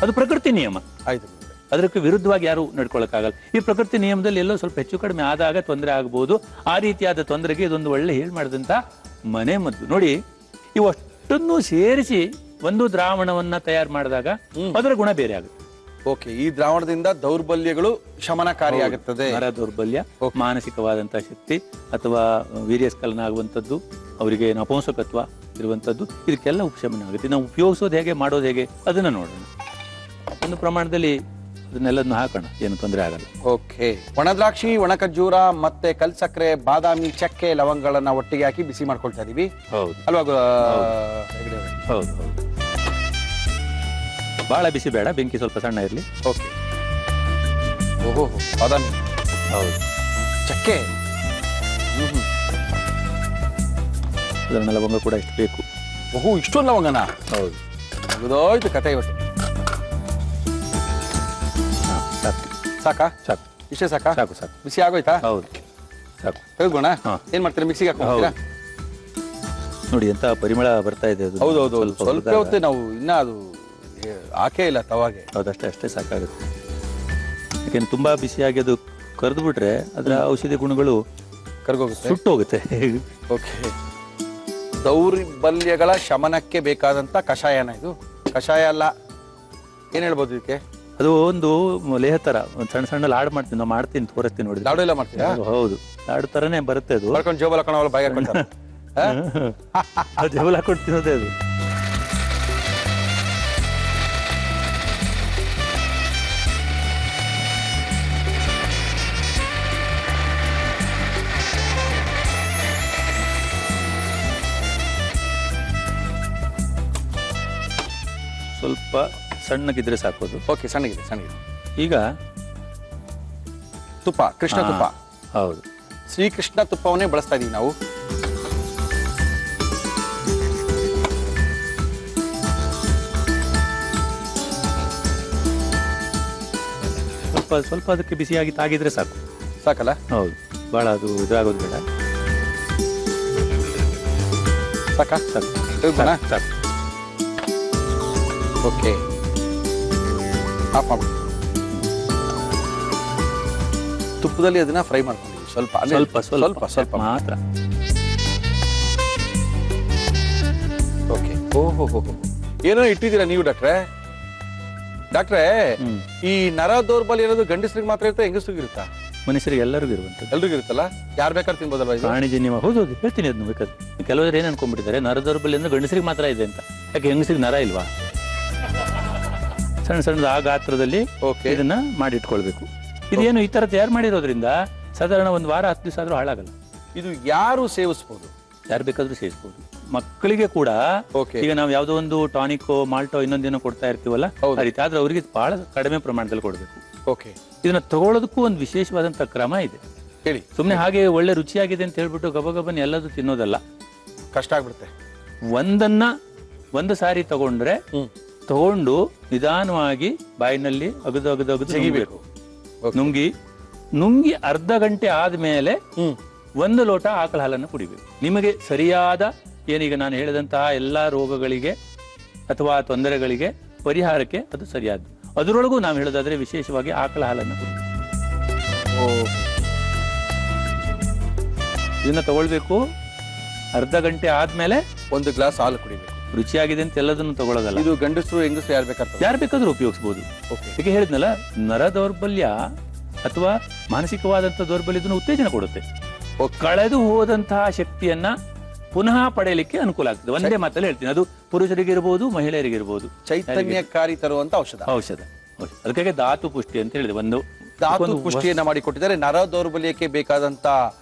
ಅದು ಪ್ರಕೃತಿ ನಿಯಮ. ಆಯ್ತು. ಅದಕ್ಕೆ ವಿರುದ್ಧವಾಗಿ ಯಾರು ನಡ್ಕೊಳಕ್ಕಾಗಲ್ಲ. ಈ ಪ್ರಕೃತಿ ನಿಯಮದಲ್ಲಿ ಎಲ್ಲೋ ಸ್ವಲ್ಪ ಹೆಚ್ಚು ಕಡಿಮೆ ಆದಾಗ ತೊಂದರೆ ಆಗಬಹುದು. ಆ ರೀತಿಯಾದ ತೊಂದರೆಗೆ ಇದೊಂದು ಒಳ್ಳೆ ಹೇಳಿ ಮಾಡಿದಂತ ಮನೆ ಮದ್ದು. ನೋಡಿ, ಇವಷ್ಟನ್ನು ಸೇರಿಸಿ ಒಂದು ದ್ರಾವಣವನ್ನ ತಯಾರು ಮಾಡಿದಾಗ ಅದರ ಗುಣ ಬೇರೆ ಆಗುತ್ತೆ. ಓಕೆ. ಈ ದ್ರಾವಣದಿಂದ ದೌರ್ಬಲ್ಯಗಳು ಶಮನಕಾರಿಯಾಗುತ್ತದೆ. ನರ ದೌರ್ಬಲ್ಯ, ಮಾನಸಿಕವಾದಂತಹ ಶಕ್ತಿ ಅಥವಾ ವೀರ್ಯಸ್ಖಲನ ಆಗುವಂಥದ್ದು, ಅವರಿಗೆ ನಪುಂಸಕತ್ವ ಇರುವಂಥದ್ದು, ಇದಕ್ಕೆಲ್ಲ ಉಪಶಮನ ಆಗುತ್ತೆ. ನಾವು ಉಪಯೋಗಿಸೋದು ಹೇಗೆ, ಮಾಡೋದು ಹೇಗೆ, ಅದನ್ನ ನೋಡೋಣ. ಒಂದು ಪ್ರಮಾಣದಲ್ಲಿ ಅದನ್ನೆಲ್ಲದನ್ನು ಹಾಕೋಣ, ಏನು ತೊಂದರೆ ಆಗಲ್ಲ. ಓಕೆ. ಒಣ ದ್ರಾಕ್ಷಿ, ಒಣ ಖರ್ಜೂರ ಮತ್ತೆ ಕಲ್ ಸಕ್ಕರೆ, ಬಾದಾಮಿ, ಚಕ್ಕೆ, ಲವಂಗಗಳನ್ನ ಒಟ್ಟಿಗೆ ಹಾಕಿ ಬಿಸಿ ಮಾಡ್ಕೊಳ್ತಾ ಇದೀವಿ. ಹೌದು ಅಲ್ವಾ? ಹೌದು ಹೌದು. ಬಹಳ ಬಿಸಿ ಬೇಡ, ಬೆಂಕಿ ಸ್ವಲ್ಪ ಸಣ್ಣ ಇರಲಿ. ಓಕೆ. ಓಹೋ, ಬಾದಾಮಿ, ಹೌದು, ಚಕ್ಕೆ, ಅದನ್ನ ಲವಂಗ ಕೂಡ ಇಷ್ಟು ಬೇಕು. ಓಹೋ, ಇಷ್ಟೊಂದು ಲವಂಗನ? ಹೌದು. ಮುಗಿದೋಯ್ತು ಕತೆ ಇವತ್ತು. ಸಾಕಾ? ಸಾಕು. ಇಷ್ಟೇ ಸಾಕಾ? ಸಾಕು ಸಾಕು. ಬಿಸಿ ಆಗೋಯ್ತಾ? ಹೌದು, ಸಾಕು. ತೆಗೆದ್ಬೋಣ? ಏನ್ ಮಾಡ್ತೀರಾ? ಮಿಕ್ಸಿಗೆ ಹಾಕ್ತೀರಾ? ನೋಡಿ ಎಂತ ಪರಿಮಳ ಬರ್ತಾ ಇದೆ. ಹೌದೌದು, ಸ್ವಲ್ಪ ಹೊತ್ತು ನಾವು ಇನ್ನ ಅದು ಹಾಕೇ ಇಲ್ಲ ತವಾಗೆ. ಹೌದಷ್ಟೇ, ಅಷ್ಟೇ ಸಾಕಾಗುತ್ತೆ. ಯಾಕೆಂದ್ರೆ ತುಂಬಾ ಬಿಸಿಯಾಗಿ ಅದು ಕರೆದು ಬಿಟ್ರೆ ಅದರ ಔಷಧಿ ಗುಣಗಳು ಕರ್ಗೋಗುತ್ತೆ, ಸುಟ್ಟು ಹೋಗುತ್ತೆ. ಓಕೆ. ದೌರ್ಬಲ್ಯಗಳ ಶಮನಕ್ಕೆ ಬೇಕಾದಂತ ಕಷಾಯನ ಇದು? ಕಷಾಯ ಅಲ್ಲ, ಏನ್ ಹೇಳ್ಬೋದು ಇದಕ್ಕೆ? ಅದು ಒಂದು ಲೇಹ ತರ, ಒಂದು ಸಣ್ಣ ಸಣ್ಣ ಲಾಡು ಮಾಡ್ತೀನಿ, ನಾವು ಮಾಡ್ತೀನಿ, ತೋರಿಸ್ತೀನಿ ನೋಡಿ. ಲಾಡು ಎಲ್ಲ ಮಾಡ್ತೀರಾ? ಹೌದು, ಲಾಡು ತರನೇ ಬರುತ್ತೆ ಅದು. ಮಾಡ್ಕೊಂಡು ಜೋಬಲ್ ಹಾಕೊಂಡು ಬಾಯಿ ಹಾಕೊಳ್ತಾರೆ. ಜೋಬಲ್ ಹಾಕೊಂಡು ತಿನ್ನೋದೇ ಅದು. ಸ್ವಲ್ಪ ಸಣ್ಣಗಿದ್ರೆ ಸಾಕೋದು. ಓಕೆ, ಸಣ್ಣಗಿದೆ, ಸಣ್ಣಗಿದೆ. ಈಗ ತುಪ್ಪ, ಕೃಷ್ಣ ತುಪ್ಪ. ಹೌದು, ಶ್ರೀಕೃಷ್ಣ ತುಪ್ಪವನ್ನೇ ಬಳಸ್ತಾ ಇದೀವಿ ನಾವು. ಸ್ವಲ್ಪ ಸ್ವಲ್ಪ ಅದಕ್ಕೆ ಬಿಸಿಯಾಗಿ ತಾಗಿದ್ರೆ ಸಾಕು. ಸಾಕಲ್ಲ? ಹೌದು, ಬಹಳ ಅದು ಇದಾಗೋದು ಬೇಡ. ಸಾಕಾ? ಸಾಕು, ಸಾಕು. ಓಕೆ, ಆಫ್ ಮಾಡ್ಬಿಟ್ಟು ತುಪ್ಪದಲ್ಲಿ ಅದನ್ನ ಫ್ರೈ ಮಾಡ್ಕೊಂಡಿದ್ದೀವಿ. ಸ್ವಲ್ಪ ಸ್ವಲ್ಪ ಸ್ವಲ್ಪ ಸ್ವಲ್ಪ ಮಾತ್ರ. ಓಹೋ, ಏನೋ ಇಟ್ಟಿದ್ದೀರಾ ನೀವು ಡಾಕ್ಟ್ರೆ? ಈ ನರ ದೌರ್ಬಲ್ಯ ಇರೋದು ಗಂಡಸರಿಗೆ ಮಾತ್ರ ಇರುತ್ತೆ, ಹೆಂಗಸರಿಗೆ ಇರುತ್ತಾ? ಮನುಷ್ಯರಿಗೆ ಎಲ್ಲರಿಗೂ ಇರುವಂತದ್ದು. ಎಲ್ರಿಗೂ ಇರುತ್ತಲ್ಲ, ಯಾರು ಬೇಕಾದ್ರೆ ತಿನ್ಬೋದಲ್ವಾ? ಪ್ರಾಣಿಜನ್ಯ. ಹೌದು, ಹೇಳ್ತೀನಿ ಅದನ್ನು ಬೇಕಾದ್ರೆ. ಕೆಲವರು ಏನ್ ಅನ್ಕೊಂಡ್ಬಿಟ್ಟಿದ್ದಾರೆ, ನರ ದೌರ್ಬಲ್ಯ ಅಂದ್ರೆ ಗಂಡಸರಿಗೆ ಮಾತ್ರ ಇದೆ ಅಂತ. ಯಾಕೆ ಹೆಂಗಸರಿಗೆ ನರ ಇಲ್ವಾ? ಸಣ್ಣ ಸಣ್ಣದ ಆ ಗಾತ್ರದಲ್ಲಿ ಇದನ್ನ ಮಾಡಿ ಇಟ್ಕೊಳ್ಬೇಕು. ಇದೇನು ಈ ತರ ತಯಾರು ಮಾಡಿರೋದ್ರಿಂದ ಸಾಧಾರಣ ಒಂದು ವಾರ 10 ದಿವಸ ಆದ್ರೂ ಹಾಳಾಗಲ್ಲ. ಇದು ಯಾರು ಸೇವಿಸಬಹುದು? ಯಾರು ಬೇಕಾದ್ರೂ ಸೇವಿಸಬಹುದು. ಮಕ್ಕಳಿಗೆ ಕೂಡ ಈಗ ನಾವು ಯಾವ್ದೋ ಒಂದು ಟಾನಿಕೋ ಮಾಲ್ಟೋ ಇನ್ನೊಂದೇನೋ ಕೊಡ್ತಾ ಇರ್ತೀವಲ್ಲ, ಆ ರೀತಿ ಆದ್ರೆ ಅವರಿಗೆ ಬಹಳ ಕಡಿಮೆ ಪ್ರಮಾಣದಲ್ಲಿ ಕೊಡ್ಬೇಕು. ಇದನ್ನ ತಗೊಳ್ಳೋದಕ್ಕೂ ಒಂದು ವಿಶೇಷವಾದಂತ ಕ್ರಮ ಇದೆ. ಹೇಳಿ. ಸುಮ್ನೆ ಹಾಗೆ ಒಳ್ಳೆ ರುಚಿಯಾಗಿದೆ ಅಂತ ಹೇಳ್ಬಿಟ್ಟು ಗಬಗಬನ್ ಎಲ್ಲದೂ ತಿನ್ನೋದಲ್ಲ, ಕಷ್ಟ ಆಗ್ಬಿಡುತ್ತೆ. ಒಂದು ಸಾರಿ ತಗೊಂಡು ನಿಧಾನವಾಗಿ ಬಾಯಿನಲ್ಲಿ ಅಗದು ತೆಗಿಬೇಕು. ನುಂಗಿ ಅರ್ಧ ಗಂಟೆ ಆದ್ಮೇಲೆ 1 ಲೋಟ ಆಕಳ ಹಾಲನ್ನು ಕುಡಿಬೇಕು. ನಿಮಗೆ ಸರಿಯಾದ ಏನೀಗ ನಾನು ಹೇಳಿದಂತಹ ಎಲ್ಲಾ ರೋಗಗಳಿಗೆ ಅಥವಾ ತೊಂದರೆಗಳಿಗೆ ಪರಿಹಾರಕ್ಕೆ ಅದು ಸರಿಯಾದ್ದು. ಅದರೊಳಗೂ ನಾವು ಹೇಳೋದಾದ್ರೆ ವಿಶೇಷವಾಗಿ ಆಕಳ ಹಾಲನ್ನು ಕುಡಿಬೇಕು. ಇದನ್ನ ತಗೊಳ್ಬೇಕು. ಅರ್ಧ ಗಂಟೆ ಆದ್ಮೇಲೆ 1 ಗ್ಲಾಸ್ ಹಾಲು ಕುಡಿಬೇಕು. ರುಚಿಯಾಗಿದೆ ಅಂತ ಎಲ್ಲದನ್ನು ತಗೊಳ್ಳೋದಲ್ಲ. ಇದು ಗಂಡಸರು ಹೆಂಗಸರು ಯಾರು ಬೇಕಾದ್ರೂ ಉಪಯೋಗಿಸಬಹುದು. ಈಗ ಹೇಳಿದ್ನಲ್ಲ, ನರ ದೌರ್ಬಲ್ಯ ಅಥವಾ ಮಾನಸಿಕವಾದಂತ ದೌರ್ಬಲ್ಯ ಇದನ್ನು ಉತ್ತೇಜನ ಕೊಡುತ್ತೆ. ಕಳೆದು ಹೋದಂತಹ ಶಕ್ತಿಯನ್ನ ಪುನಃ ಪಡೆಯಲಿಕ್ಕೆ ಅನುಕೂಲ ಆಗ್ತದೆ. ಒಂದೇ ಮಾತಲ್ಲಿ ಹೇಳ್ತೀನಿ, ಅದು ಪುರುಷರಿಗಿರ್ಬೋದು, ಮಹಿಳೆಯರಿಗಿರ್ಬೋದು. ಚೈತನ್ಯಕಾರಿ ತರುವಂತ ಔಷಧ. ಅದಕ್ಕಾಗಿ ಧಾತು ಪುಷ್ಟಿ ಅಂತ ಹೇಳಿದೆ. ಒಂದು ಧಾತು ಪುಷ್ಟಿಯನ್ನ ಮಾಡಿಕೊಟ್ಟಿದ್ದಾರೆ. ನರ ದೌರ್ಬಲ್ಯಕ್ಕೆ ಬೇಕಾದಂತ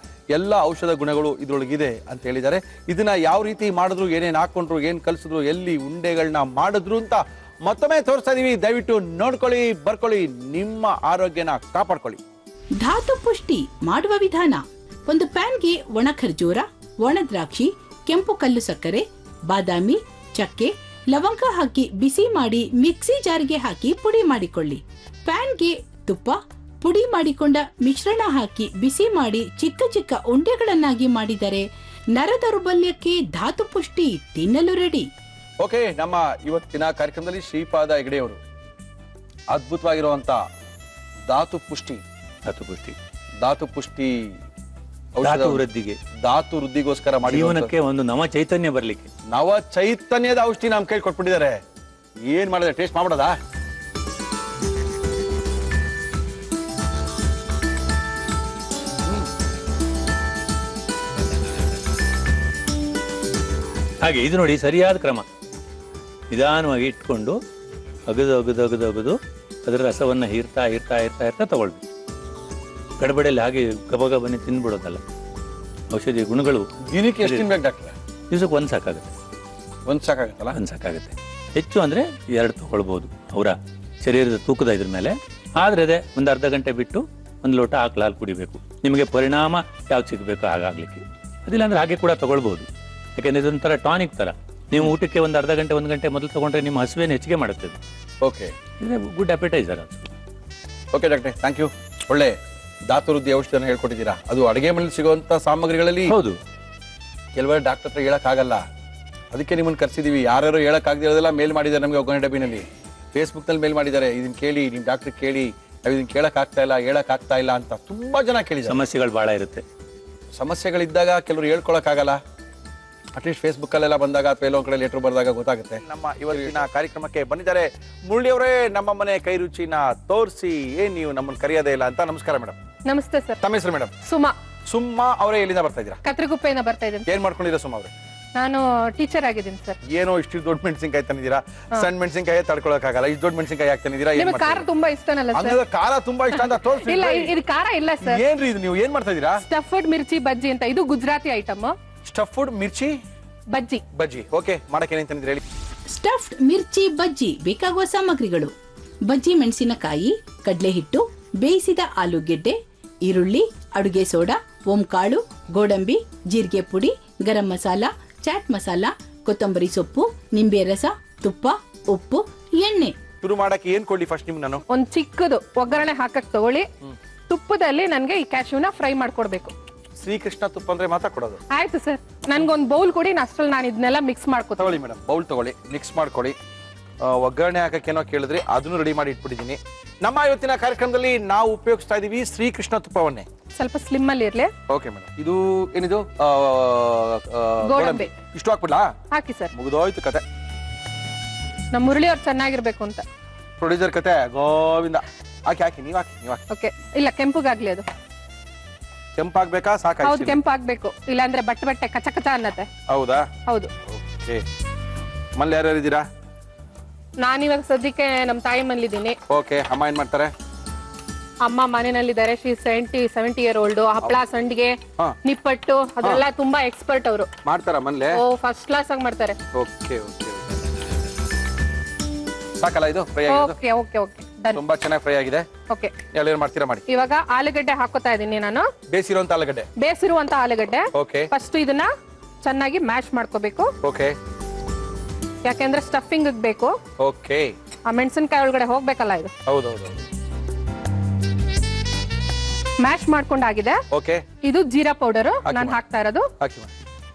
ಎಲ್ಲ ಔಷಧ ಗುಣಗಳು ಇದ್ರೊಳಗಿದೆ ಅಂತ ಹೇಳಿದ್ದಾರೆ. ಇದನ್ನ ಯಾವ ರೀತಿ ಮಾಡಿದ್ರು, ಏನೇನ್ ಹಾಕೊಂಡ್ರು, ಏನ್ ಕಲ್ಸಿದ್ರು, ಎಲ್ಲಿ ಉಂಡೆಗಳನ್ನ ಮಾಡಿದ್ರು ಅಂತ ಮತ್ತೊಮ್ಮೆ ತೋರಿಸ್ತಾ ಇದೀವಿ. ದಯವಿಟ್ಟು ನೋಡ್ಕೊಳ್ಳಿ, ಬರ್ಕೊಳ್ಳಿ, ನಿಮ್ಮ ಆರೋಗ್ಯನ ಕಾಪಾಡ್ಕೊಳ್ಳಿ. ಧಾತು ಪುಷ್ಟಿ ಮಾಡುವ ವಿಧಾನ: ಒಂದು ಪ್ಯಾನ್ಗೆ ಒಣ ಖರ್ಜೂರ, ಒಣ ದ್ರಾಕ್ಷಿ, ಕೆಂಪು ಕಲ್ಲು ಸಕ್ಕರೆ, ಬಾದಾಮಿ, ಚಕ್ಕೆ, ಲವಂಗ ಹಾಕಿ ಬಿಸಿ ಮಾಡಿ ಮಿಕ್ಸಿ ಜಾರ್ಗೆ ಹಾಕಿ ಪುಡಿ ಮಾಡಿಕೊಳ್ಳಿ. ಪ್ಯಾನ್ಗೆ ತುಪ್ಪ, ಪುಡಿ ಮಾಡಿಕೊಂಡ ಮಿಶ್ರಣ ಹಾಕಿ ಬಿಸಿ ಮಾಡಿ ಚಿಕ್ಕ ಚಿಕ್ಕ ಉಂಡೆಗಳನ್ನಾಗಿ ಮಾಡಿದರೆ ನರ ದೌರ್ಬಲ್ಯಕ್ಕೆ ಧಾತು ಪುಷ್ಟಿ ತಿನ್ನಲು ರೆಡಿ. ಓಕೆ, ನಮ್ಮ ಇವತ್ತಿನ ಕಾರ್ಯಕ್ರಮದಲ್ಲಿ ಶ್ರೀಪಾದ ಹೆಗಡೆಯವರು ಅದ್ಭುತವಾಗಿರುವಂತ ಧಾತು ಪುಷ್ಟಿ ಧಾತು ವೃದ್ಧಿಗೋಸ್ಕರ ಮಾಡಿ ಜೀವನಕ್ಕೆ ಒಂದು ನವ ಚೈತನ್ಯ ಬರ್ಲಿಕ್ಕೆ, ನವ ಚೈತನ್ಯದ ಔಷಧಿ ನಮ್ ಕೈ ಕೊಟ್ಬಿಟ್ಟಿದ್ದಾರೆ. ಏನ್ ಮಾಡಿದ್ರೆ ಟೇಸ್ಟ್ ಮಾಡ್ಬಿಡೋದಾ? ಹಾಗೆ ಇದು ನೋಡಿ, ಸರಿಯಾದ ಕ್ರಮ. ನಿಧಾನವಾಗಿ ಇಟ್ಕೊಂಡು ಅಗದು ಅದರ ರಸವನ್ನ ಹೀರ್ತಾ ತಗೊಳ್ಬೇಕು. ಗಡಬಡಿಯಲ್ಲಿ ಹಾಗೆ ಗಬಗಬನ್ನಿ ತಿನ್ಬಿಡೋದಲ್ಲ. ಔಷಧಿ ಗುಣಗಳು ದಿನಕ್ಕೆ ಎಷ್ಟು ತಿನ್ಬೇಕು ಡಾಕ್ಟರ್? ದಿವಸಕ್ಕೆ ಒಂದು ಸಾಕಾಗುತ್ತೆ. ಒಂದು ಸಾಕಾಗುತ್ತೆ. ಹೆಚ್ಚು ಅಂದ್ರೆ 2 ತಗೊಳ್ಬಹುದು ಅವರ ಶರೀರದ ತೂಕದ ಇದ್ರ ಮೇಲೆ. ಆದ್ರೆ ಅದೇ ಒಂದು ಅರ್ಧ ಗಂಟೆ ಬಿಟ್ಟು 1 ಲೋಟ ಆಕಳ ಹಾಲು ಕುಡಿಬೇಕು. ನಿಮಗೆ ಪರಿಣಾಮ ಯಾವ್ದು ಸಿಗಬೇಕು ಹಾಗಾಗ್ಲಿಕ್ಕೆ. ಅದಿಲ್ಲ ಅಂದ್ರೆ ಹಾಗೆ ಕೂಡ ತಗೊಳ್ಬಹುದು. ಯಾಕಂದ್ರೆ ಇದೊಂಥರ ಟಾನಿಕ್ ತರ. ನೀವು ಊಟಕ್ಕೆ ಒಂದು ಅರ್ಧ ಗಂಟೆ 1 ಗಂಟೆ ಮೊದಲು ತಗೊಂಡ್ರೆ ನಿಮ್ಮ ಹಸುವೇನು ಹೆಚ್ಚಿಗೆ ಮಾಡುತ್ತದೆ. ಓಕೆ, ಗುಡ್ ಅಪೆಟೈಸರ್ ಅದು. ಓಕೆ ಡಾಕ್ಟ್ರೆ, ಥ್ಯಾಂಕ್ ಯು. ಒಳ್ಳೆ ಧಾತು ವೃದ್ಧಿ ಔಷಧಿಯನ್ನು ಹೇಳ್ಕೊಟ್ಟಿದ್ದೀರಾ. ಅದು ಅಡುಗೆ ಮನೆಯಲ್ಲಿ ಸಿಗುವಂತ ಸಾಮಗ್ರಿಗಳಲ್ಲಿ ಹೌದು. ಕೆಲವರು ಡಾಕ್ಟರ್ ಹತ್ರ ಹೇಳಕ್ಕಾಗಲ್ಲ, ಅದಕ್ಕೆ ನಿಮ್ಮನ್ನು ಕರ್ಸಿದೀವಿ. ಯಾರ್ಯಾರು ಹೇಳಕ್ಕಾಗದಿರೋದೆಲ್ಲ ಮೇಲ್ ಮಾಡಿದ್ದಾರೆ ನಮಗೆ. ಒಗ್ಗರಣೆ ಡಬ್ಬಿನಲ್ಲಿ ಫೇಸ್ಬುಕ್ ನಲ್ಲಿ ಮೇಲ್ ಮಾಡಿದ್ದಾರೆ, ಇದನ್ನ ಕೇಳಿ, ನಿಮ್ ಡಾಕ್ಟರ್ ಕೇಳಿ, ನಾವು ಇದನ್ನ ಹೇಳಕ್ಕಾಗ್ತಾ ಇಲ್ಲ ಅಂತ ತುಂಬಾ ಜನ ಕೇಳಿದ್ದಾರೆ. ಸಮಸ್ಯೆಗಳು ಬಹಳ ಇರುತ್ತೆ. ಸಮಸ್ಯೆಗಳಿದ್ದಾಗ ಕೆಲವರು ಹೇಳ್ಕೊಳಕ್ಕಾಗಲ್ಲ. ಅಟ್ಲೀಸ್ಟ್ ಫೇಸ್ಬುಕ್ ಅಲ್ಲೆಲ್ಲ ಬಂದಾಗ ಅಥವಾ ಎಲ್ಲೋ ಕಡೆ ಲೆಟರ್ ಬರೆದಾಗ ಗೊತ್ತಾಗುತ್ತೆ. ನಮ್ಮ ಇವತ್ತಿನ ಕಾರ್ಯಕ್ರಮಕ್ಕೆ ಬಂದಿದ್ದಾರೆ ಮುರಳಿಯವರೇ. ನಮ್ಮ ಮನೆ ಕೈ ರುಚಿನ ತೋರಿಸಿ ಏನ್ ನೀವು ನಮ್ಮನ್ನು ಕರೆಯೋದೇ ಇಲ್ಲ ಅಂತ. ನಮಸ್ಕಾರ ಮೇಡಮ್. ನಮಸ್ತೆ ಸರ್. ತಮ್ಮ ಹೆಸರು ಮೇಡಮ್? ಸುಮ್ಮಾ ಅವರೇ. ಎಲ್ಲಿಂದ ಬರ್ತಾ ಇದ್ದೀರಾ? ಕತ್ರಗುಪ್ಪೆಯಿಂದ ಬರ್ತಾ ಇದ್ದೀನಿ. ಏನ್ ಮಾಡ್ಕೊಂಡಿದ್ದೀರಾ ಸುಮ್ಮಾ ಅವರೇ? ನಾನು ಟೀಚರ್ ಆಗಿದ್ದೀನಿ ಸರ್. ಏನೋ ಇಷ್ಟು ದೊಡ್ಡ ಮೆಣಸಿನಕಾಯಿ ತಂದಿದ್ದೀರಾ? ಸಣ್ಣ ಮೆಣಸಿನಕಾಯಿ ತಡ್ಕೊಳಕ್ಕಾಗಲ್ಲ, ಇಷ್ಟು ದೊಡ್ಡ ಮೆಣಸಿನಕಾಯಿ ಯಾಕೆ ತಂದಿದ್ದೀರಾ? ನಿಮಗೆ ಖಾರ ತುಂಬಾ ಇಷ್ಟನಲ್ಲ ಸರ್? ಖಾರ ತುಂಬಾ ಇಷ್ಟ ಅಂತ ತೋರಿಸಿ. ಇಲ್ಲ, ಇದು ಖಾರ ಇಲ್ಲ ಸರ್. ಏನ್ರಿ ಇದು? ನೀವು ಏನ್ ಮಾಡ್ತಾ ಇದ್ದೀರಾ? ಸ್ಟಫ್ಡ್ ಮಿರ್ಚಿ ಬಜ್ಜಿ ಅಂತ. ಇದು ಗುಜರಾತಿ ಐಟಮ್. ಸ್ಟಫ್ಡ್ ಮಿರ್ಚಿ ಬಜ್ಜಿ. ಓಕೆ, ಮಾಡಕ್ಕೆ ಏನೇನು ತಂದಿದ್ದೀರಾ ಹೇಳಿ? ಸ್ಟಫ್ಡ್ ಮಿರ್ಚಿ ಬಜ್ಜಿ ಬೇಕಾಗುವ ಸಾಮಗ್ರಿಗಳು: ಬಜ್ಜಿ ಮೆಣಸಿನಕಾಯಿ, ಕಡಲೆ ಹಿಟ್ಟು, ಬೇಯಿಸಿದ ಆಲೂಗೆಡ್ಡೆ, ಈರುಳ್ಳಿ, ಅಡುಗೆ ಸೋಡಾ, ಓಂಕಾಳು, ಗೋಡಂಬಿ, ಜೀರಿಗೆ ಪುಡಿ, ಗರಂ ಮಸಾಲ, ಚಾಟ್ ಮಸಾಲ, ಕೊತ್ತಂಬರಿ ಸೊಪ್ಪು, ನಿಂಬೆ ರಸ, ತುಪ್ಪ, ಉಪ್ಪು, ಎಣ್ಣೆ. ಶುರು ಮಾಡಕ್ಕೆ ಏನ್ ಕೊಡ್ಲಿ ಫಸ್ಟ್ ನಿಮ್ಗೆ? ನಾನು ಒಂದ್ ಚಿಕ್ಕದು ಒಗ್ಗರಣೆ ಹಾಕಕ್ ತಗೊಳ್ಳಿ. ತುಪ್ಪದಲ್ಲಿ ನನ್ಗೆ ಈ ಕ್ಯಾಶ್ಯೂನ ಫ್ರೈ ಮಾಡ್ಕೊಡ್ಬೇಕು. ಶ್ರೀಕೃಷ್ಣ ತುಪ್ಪ ಅಂದ್ರೆ ಮಾತಾ ಕೊಡೋದು? ಆಯ್ತು ಸರ್, ನನ್ಗೊಂದ್ ಬೌಲ್ ಕೊಡಿ. ಅಷ್ಟ್ರಲ್ಲಿ ನಾನು ಇದನ್ನೆಲ್ಲ ಮಿಕ್ಸ್ ಮಾಡ್ಕೊ. ತಗೊಳ್ಳಿ ಮೇಡಮ್, ಬೌಲ್ ತಗೊಳ್ಳಿ, ಮಿಕ್ಸ್ ಮಾಡ್ಕೊಳ್ಳಿ. ಒಗ್ಗರಣೆ ಹಾಕಕ್ಕೇನೋ ಕೇಳಿದ್ರೆ ಅದನ್ನು ರೆಡಿ ಮಾಡಿ ಇಟ್ಬಿಟ್ಟಿದ್ದೀನಿ. ನಮ್ಮ ಇವತ್ತಿನ ಕಾರ್ಯಕ್ರಮದಲ್ಲಿ ನಾವು ಉಪಯೋಗಿಸ್ತಾ ಇದೀವಿ ಶ್ರೀಕೃಷ್ಣ ತುಪ್ಪವನ್ನೇ. ಸ್ವಲ್ಪ ಸ್ಲಿಮ್ ಅಲ್ಲಿ ಇರ್ಲಿ. Okay madam. ಇದು ಏನಿದು? ಗೋಡಂಬಿ. ಇಷ್ಟು ಹಾಕ್ಬಿಡ್ಲಾ? ಹಾಕಿ ಸರ್. ಮುಗಿದೋಯ್ತು ಕತೆ. ನಮ್ಮ ಮುರಳಿ ಅವ್ರು ಚೆನ್ನಾಗಿರ್ಬೇಕು ಅಂತ. ಪ್ರೊಡ್ಯೂಸರ್ ಕತೆ ಗೋವಿಂದ. ಹಾಕಿ ನೀವ್ ಹಾಕಿ. ಓಕೆ, ಇಲ್ಲ ಕೆಂಪುಗಾಗ್ಲಿ ಅದು. ಕೆಂಪಾಗ್ಬೇಕಾ? ಸಾಕಾಗಿ ಹೌದು, ಕೆಂಪಾಗ್ಬೇಕು, ಇಲ್ಲಾಂದ್ರೆ ಬಟ್ಟೆ ಕಚ ಕಚ ಅನ್ನತ್ತೆ. ಹೌದಾ? ಹೌದು. ಓಕೆ, ಮನೇಲಿ ಯಾರ್ಯಾರು ಇದ್ದೀರಾ? ನಾನಿವಾಗ ಸದ್ಯಕ್ಕೆ ನಮ್ಮ ತಾಯಿ ಮನೇಲಿದ್ದೀನಿ. ಓಕೆ, ಅಮ್ಮ ಏನ್ ಮಾಡ್ತಾರೆ? ಅಮ್ಮ ಮನೆಯಲ್ಲಿದ್ದಾರೆ. 70 ಇಯರ್ ಓಲ್ಡ್. ಹಪ್ಪಳ, ಸಂಡಿಗೆ, ನಿಪ್ಪಟ್ಟು ಅದೆಲ್ಲ ತುಂಬಾ ಎಕ್ಸ್ಪರ್ಟ್ ಅವರು. ಮಾಡ್ತಾರ ಮನೇಲಿ? ಓ, ಫಸ್ಟ್ ಕ್ಲಾಸ್ ಆಗಿ ಮಾಡ್ತಾರೆ. ಓಕೆ ಓಕೆ, ಸಾಕಲ್ಲ ಇದು ಫ್ರೈ ಆಗಿದೆ? Okay okay okay, done. ತುಂಬಾ ಚೆನ್ನಾಗಿ ಫ್ರೈ ಆಗಿದೆ. ಓಕೆ, ಎಲ್ಲ ಮಾಡ್ತೀರಾ ಮಾಡಿ. ಇವಾಗ ಆಲೂಗಡ್ಡೆ ಹಾಕೋತಾ ಇದೀನಿ ನಾನು. ಬೇಸಿರುವಂತ ಆಲೂಗಡ್ಡೆ? ಬೇಸಿರುವಂತ ಆಲೂಗಡ್ಡೆ. ಓಕೆ, ಫಸ್ಟ್ ಇದನ್ನ ಚೆನ್ನಾಗಿ ಮ್ಯಾಶ್ ಮಾಡ್ಕೋಬೇಕು. ಓಕೆ, ಯಾಕೆಂದ್ರೆ ಸ್ಟಫಿಂಗ್ ಬೇಕು. ಓಕೆ, ಆ ಮೆಣಸಿನಕಾಯಿ ಒಳಗಡೆ ಹೋಗ್ಬೇಕಲ್ಲ ಇದು. ಹೌದೌದು. ಮ್ಯಾಶ್ ಮಾಡ್ಕೊಂಡಾಗಿದೆ. ಓಕೆ, ಇದು ಜೀರಾ ಪೌಡರ್ ನಾನು ಹಾಕ್ತಾ ಇರೋದು. ಹಾಕಿ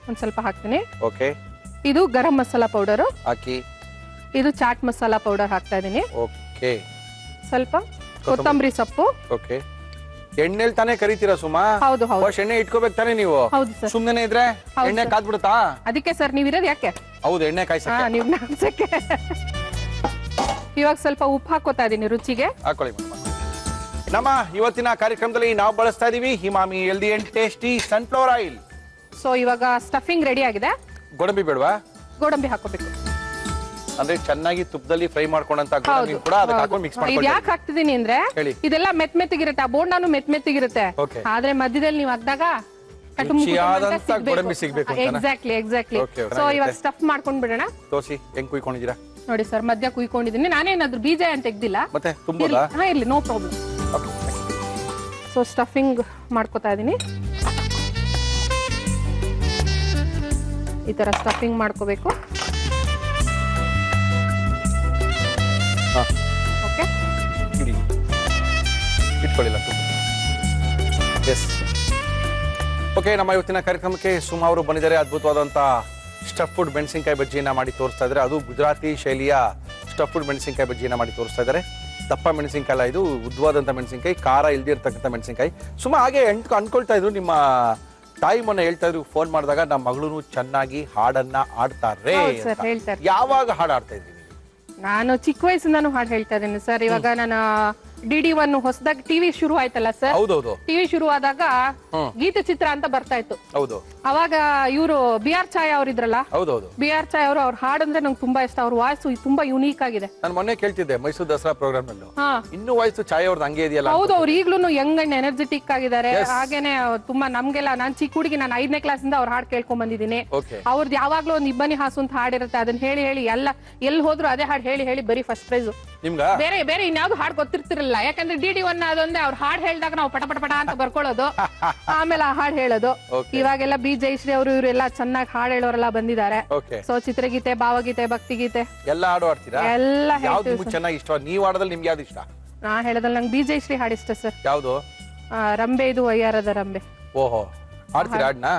ಒಂದ್ ಸ್ವಲ್ಪ ಹಾಕ್ತೀನಿ. ಓಕೆ, ಇದು ಗರಂ ಮಸಾಲಾ ಪೌಡರ್ ಹಾಕಿ. ಇದು ಚಾಟ್ ಮಸಾಲಾ ಪೌಡರ್ ಹಾಕ್ತಾ ಇದೀನಿ. ಓಕೆ, ಸ್ವಲ್ಪ ಕೊತ್ತಂಬರಿ ಸೊಪ್ಪು. ಓಕೆ, ಎಣ್ಣೆಲ್ ತಾನೇ ಕರಿತೀರಾ ಸುಮಾ? ಹೌದು ಹೌದು. ಫಸ್ಟ್ ಎಣ್ಣೆ ಇಟ್ಕೋಬೇಕು ತಾನೇ ನೀವು? ಹೌದು ಸರ್. ಸುಮ್ನೆ ಇದ್ರೆ ಎಣ್ಣೆ ಕಾದ್ಬಿಡುತ್ತಾ? ಅದಕ್ಕೆ ಸರ್ ನೀವಿರೋದು ಯಾಕೆ? ಹೌದು, ಎಣ್ಣೆ ಕಾಯ್ಸಕ್ಕೆ. ನೀವ್ ನಾಲ್ಸಕ್ಕೆ. ಇವಾಗ ಸ್ವಲ್ಪ ಉಪ್ಪು ಹಾಕೋತಾ ಇದೀನಿ ರುಚಿಗೆ. ಹಾಕೊಳ್ಳಿ. ನಮ್ಮ ಇವತ್ತಿನ ಕಾರ್ಯಕ್ರಮದಲ್ಲಿ ನಾವು ಬಳಸ್ತಾ ಇದೀವಿ Himami healthy and tasty sunflower oil. So ಇವಾಗ ಸ್ಟಫಿಂಗ್ ರೆಡಿ ಆಗಿದೆ. ಗೋಡಂಬಿ ಬೇಡವಾ? ಗೋಡಂಬಿ ಹಾಕೋಬೇಕು. ಅಂದ್ರೆ ಚೆನ್ನಾಗಿ ತುಪ್ಪದಲ್ಲಿ ಫ್ರೈ ಮಾಡ್ಕೊಂಡಂತ ಗೋಡಂಬಿ ಕೂಡ ಅದಕ್ಕೆ ಹಾಕೊಂಡು ಮಿಕ್ಸ್ ಮಾಡ್ಕೊಳ್ಳಿ. ಇದು ಯಾಕೆ ಹಾಕ್ತಿದೀನಿ ಅಂದ್ರೆ ಇದೆಲ್ಲ ಮೆತ್ತಗಿರುತ್ತೆ, ಆ ಬೋಂಡಾನು ಮೆತ್ತಗಿರುತ್ತೆ. ಆದ್ರೆ ಮಧ್ಯದಲ್ಲಿ ನೀವು ಹಾಕಿದಾಗ ಗೋಡಂಬಿ ಸಿಗ್ಬೇಕು. ಎಕ್ಸಾಕ್ಟ್ಲಿ. ಸೊ ಇವಾಗ ಸ್ಟಫ್ ಮಾಡ್ಕೊಂಡ್ ಬಿಡೋಣ. ತೋರಿಸಿ ಹೆಂಗ್ ಕುಯ್ಕೊಂಡಿದ್ದೀರಾ ನೋಡಿ ಸರ್, ಮಧ್ಯ ಕುಯ್ಕೊಂಡಿದ್ದೀನಿ. ನಾನೇನಾದ್ರೂ ಬೀಜ ಅಂತ ತೆಗ್ದಿಲ್ಲ. ಮತ್ತೆ ತುಂಬೋದಾ? ಹಾ, ಇರ್ಲಿ, ನೋ ಪ್ರಾಬ್ಲಮ್. ಸೊ ಸ್ಟಫಿಂಗ್ ಮಾಡ್ಕೋತಾ ಇದೀನಿ. ಈ ತರ ಸ್ಟಫಿಂಗ್ ಮಾಡ್ಕೋಬೇಕು. ಓಕೆ, ಇಟ್ಕೊಳ್ಳಿಲ್ಲ. Yes, okay. ನಮ್ಮ ಇವತ್ತಿನ ಕಾರ್ಯಕ್ರಮಕ್ಕೆ ಸುಮಾ ಅವರು ಬಂದಿದ್ದಾರೆ. ಅದ್ಭುತವಾದಂತ ಸ್ಟಫ್ಡ್ ಮೆಣಸಿನಕಾಯಿ ಬಜ್ಜಿಯನ್ನ ಮಾಡಿ ತೋರಿಸ್ತಾ ಇದ್ದಾರೆ. ಅದು ಗುಜರಾತಿ ಶೈಲಿಯ ಸ್ಟಫ್ಡ್ ಮೆಣಸಿನಕಾಯಿ ಬಜ್ಜಿಯನ್ನ ಮಾಡಿ ತೋರಿಸ್ತಾ ಇದ್ದಾರೆ. ದಪ್ಪ ಮೆಣಸಿನಕಾಯಿ ಅಲ್ಲ, ಇದು ಉದ್ದವಾದಂಥ ಮೆಣಸಿನಕಾಯಿ, ಖಾರ ಇಲ್ದಿರ್ತಕ್ಕಂಥ ಮೆಣಸಿನಕಾಯಿ. ಸುಮಾ ಹಾಗೆ ಅನ್ಕೊಳ್ತಾ ಇದ್ರು, ನಿಮ್ಮ ತಾಯಿ ಮೊನ್ನೆ ಹೇಳ್ತಾ ಇದ್ರು ಫೋನ್ ಮಾಡಿದಾಗ, ನಮ್ಮ ಮಗಳು ಚೆನ್ನಾಗಿ ಹಾಡನ್ನ ಆಡ್ತಾರೆ. ಯಾವಾಗ ಹಾಡು ಆಡ್ತಾ ಇದ್ದೀವಿ? ನಾನು ಚಿಕ್ಕ ವಯಸ್ಸಿಂದಾನು ಹಾಡು ಹೇಳ್ತಾ ಇದ್ದೀನಿ ಸರ್. ಇವಾಗ ನಾನು DD1 ಹೊಸದಾಗಿ ಟಿವಿ ಶುರು ಆಯ್ತಲ್ಲ ಸರ್. ಹೌದೌದು. ಟಿವಿ ಶುರು ಆದಾಗ ಗೀತ ಚಿತ್ರ ಅಂತ ಬರ್ತಾ ಇತ್ತು. ಹೌದು. ಅವಾಗ ಇವರು BR ಛಾಯಾ ಅವ್ರಿದ್ರಲ್ಲ. ಹೌದೌದು. BR ಛಾಯಾ ಅವರು, ಅವ್ರ ಹಾಡಂದ್ರೆ ನಂಗೆ ತುಂಬಾ ಇಷ್ಟ. ಅವ್ರ ವಾಯ್ಸ್ ತುಂಬಾ ಯುನೀಕ್ ಆಗಿದೆ. ನಾನು ಮೊನ್ನೆ ಕೇಳ್ತಿದ್ದೆ ಮೈಸೂರು ದಸರಾ ಪ್ರೋಗ್ರಾಮ್ ನಲ್ಲಿ, ಇನ್ನೂ ವಾಯ್ಸ್ ಛಾಯಾ ಅವ್ರದ್ದು ಹಂಗೆ ಇದೆಯಲ್ಲ? ಹೌದು, ಅವ್ರು ಈಗ್ಲೂ ಯಂಗ್ ಅಂಡ್ ಎನರ್ಜೆಟಿಕ್ ಆಗಿದ್ದಾರೆ. ಹಾಗೇನೆ ತುಂಬಾ ನಮ್ಗೆಲ್ಲ, ನಾನ್ ಚಿಕ್ಕ ಹುಡುಗಿ, ನಾನು 5ನೇ ಕ್ಲಾಸ್ ಇಂದ ಅವ್ರ ಹಾಡು ಕೇಳ್ಕೊಂಡ್ ಬಂದಿದ್ದೀನಿ. ಅವ್ರದ್ದು ಯಾವಾಗ್ಲೂ ಒಂದು ಇಬ್ಬನಿ ಹಾಸು ಅಂತ ಹಾಡಿರುತ್ತೆ. ಅದನ್ನ ಹೇಳಿ ಹೇಳಿ ಎಲ್ಲಿ ಹೋದ್ರು ಅದೇ ಹಾಡು ಹೇಳಿ ಹೇಳಿ ಬರೀ ಫಸ್ಟ್ ಪ್ರೈಸ್. ಬೇರೆ ಬೇರೆ ಇನ್ಯಾವ್ದು ಹಾಡು ಗೊತ್ತಿರ್ತಿರಲಿಲ್ಲ. ಯಾಕಂದ್ರೆ DD1 ಅದೊಂದೇ, ಅವ್ರ ಹಾಡು ಹೇಳಿದಾಗ ನಾವು ಪಟ ಪಟ ಪಟ ಅಂತ ಬರ್ಕೊಳ್ಳೋದು, ಆಮೇಲೆ ಆ ಹಾಡು ಹೇಳೋದು. ಇವಾಗೆಲ್ಲ B ಜಯಶ್ರೀ ಅವರು ಇವರೆಲ್ಲ ಚೆನ್ನಾಗಿ ಹಾಡು ಹೇಳೋರೆಲ್ಲ ಬಂದಿದ್ದಾರೆ. ಸೊ ಚಿತ್ರಗೀತೆ, ಭಾವಗೀತೆ, ಭಕ್ತಿಗೀತೆ ಎಲ್ಲ ಹಾಡು ಆಡ್ತೀರಾ? ಎಲ್ಲ ಚೆನ್ನಾಗಿ ಇಷ್ಟ. ನೀವು ಹಾಡೋದ್ರಲ್ಲಿ ನಿಮ್ಗೆ ಯಾವ್ದು ಇಷ್ಟ? ನಾ ಹೇಳೋದ್ರಲ್ಲಿ ನಂಗೆ B ಜಯಶ್ರೀ ಹಾಡು ಇಷ್ಟ ಸರ್. ಯಾವ್ದು? ರಂಬೆ ಇದು ವಯ್ಯಾರದ ರಂಬೆ. ಓಹೋ, ಹಾಡ್ತೀರಾ ಹಾಡ್ನ?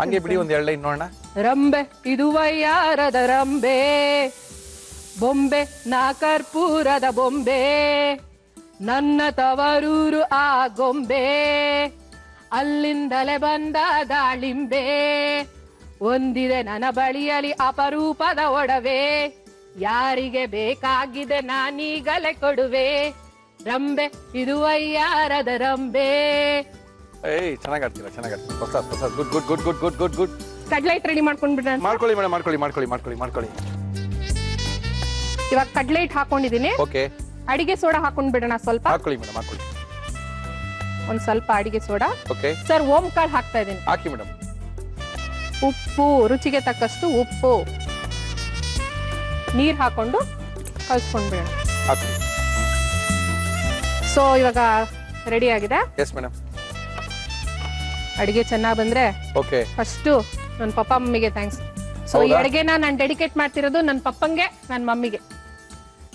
ಹಂಗೆ ಬಿಡಿ, ಒಂದ್ 2 ಲೈನ್ ನೋಡೋಣ. ರಂಬೆ ಇದು ವಯ್ಯಾರದ ರಂಬೆ, ಬೊಂಬೆ ನಾ ಕರ್ಪೂರದ ಬೊಂಬೆ, ನನ್ನ ತವರೂರು ಆ ಗೊಂಬೆ, ಅಲ್ಲಿಂದಲೇ ಬಂದ ದಾಳಿಂಬೆ, ಒಂದಿದೆ ನನ್ನ ಬಳಿಯಲಿ ಅಪರೂಪದ ಒಡವೆ, ಯಾರಿಗೆ ಬೇಕಾಗಿದೆ ನಾನೀಗಲೇ ಕೊಡುವೆ, ರಂಬೆ ಇದು ವಯ್ಯಾರದ ರಂಬೆ. ಚೆನ್ನಾಗಿ ಆಡ್ತೀರಾ, ಚೆನ್ನಾಗಿ ಆಡ್ತೀರಾ. Good good good good good good good. ಕಡ್ಲೈಟ್ ರೆಡಿ ಮಾಡ್ಕೊಂಡ್ಬಿಡ. ಮಾಡ್ಕೊಳ್ಳಿ ಮೇಡಮ್, ಮಾಡ್ಕೊಳ್ಳಿ ಮಾಡ್ಕೊಳ್ಳಿ ಮಾಡ್ಕೊಳ್ಳಿ ಮಾಡ್ಕೊಳ್ಳಿ. ಇವಾಗ ಕಡ್ಲೈಟ್ ಹಾಕೊಂಡಿದೀನಿ. ಓಕೆ. ಅಡಿಗೆ ಸೋಡಾ ಹಾಕೊಂಡ್ಬಿಡೋಣ ಸ್ವಲ್ಪ. ಹಾಕೊಳ್ಳಿ ಮೇಡಮ್, ಹಾಕೊಳ್ಳಿ. ಒಂದ್ ಸ್ವಲ್ಪ ಅಡಿಗೆ ಸೋಡಾ. ಓಕೆ ಸರ್, ಓಂ ಕಾಳು ಹಾಕ್ತಾ ಇದೀನಿ. ಹಾಕಿ ಮೇಡಮ್. ಉಪ್ಪು ರುಚಿಗೆ ತಕ್ಕಷ್ಟು ಉಪ್ಪು, ನೀರ್ ಹಾಕೊಂಡು ಕಲ್ಸ್ಕೊಂಡ್ಬಿಡೋಣ. ಹಾಕಿ. ಸೊ ಇವಾಗ ರೆಡಿ ಆಗಿದೆ. Yes madam. ಅಡಿಗೆ ಚೆನ್ನಾಗಿ ಬಂದ್ರೆ ಓಕೆ, ಫಸ್ಟ್ ನನ್ನ ಪಪ್ಪ ಮಮ್ಮಿಗೆ ಥ್ಯಾಂಕ್ಸ್. ಸೊ ಈ ಅಡಿಗೆನ ನಾನು ಡೆಡಿಕೇಟ್ ಮಾಡ್ತಿರೋದು ನನ್ನ ಪಪ್ಪಂಗೆ, ನನ್ನ ಮಮ್ಮಿಗೆ.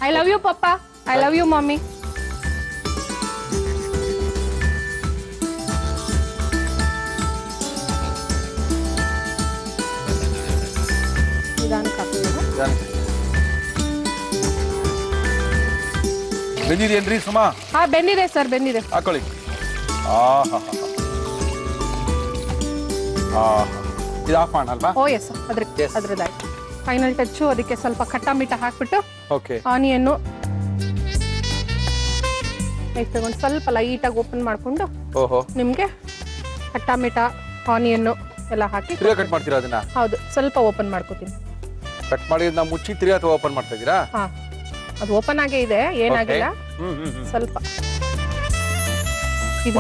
I love you papa, I love you mummy. ಬೆಂದಿದೇನ್ರಿ ಸುಮಾ? ಹಾ, ಬೆಂದಿದೆ ಸರ್, ಬೆಂದಿದೆ. ಹಾಕೊಳ್ಳಿ. ಇದು ಆಫ್ ಮಾಡಲ್ವಾ? ಓ ಎಸ್, ಅದ್ರದ್ದಾಯ್ತು. Final touch. ಅದಕ್ಕೆ ಸ್ವಲ್ಪ ಖಟ್ಟ ಮಿಠ ಹಾಕ್ಬಿಟ್ಟು ಓಕೆ ಆನಿಯನ್ನು ತಗೊಂಡು ಸ್ವಲ್ಪ ಲೈಟಾಗಿ ಓಪನ್ ಮಾಡ್ಕೊಂಡು ಓಹೋ ನಿಮ್ಗೆ ಟೊಮೆಟೊ ಆನಿಯನ್ನು ಎಲ್ಲ ಹಾಕಿ ತಿರ್ಗಾ ಕಟ್ ಮಾಡ್ತೀರಾ ಅದನ್ನ? ಹೌದು, ಸ್ವಲ್ಪ ಓಪನ್ ಮಾಡ್ಕೋತೀನಿ. ಕಟ್ ಮಾಡಿ ನಾವು ಮುಚ್ಚಿ ತಿರ್ಗಾ ಅಥವಾ ಓಪನ್ ಮಾಡ್ತಾ ಇದೀರಾ? ಹಾ, ಅದು ಓಪನ್ ಆಗೇ ಇದೆ, ಏನಾಗಿಲ್ಲ. ಸ್ವಲ್ಪ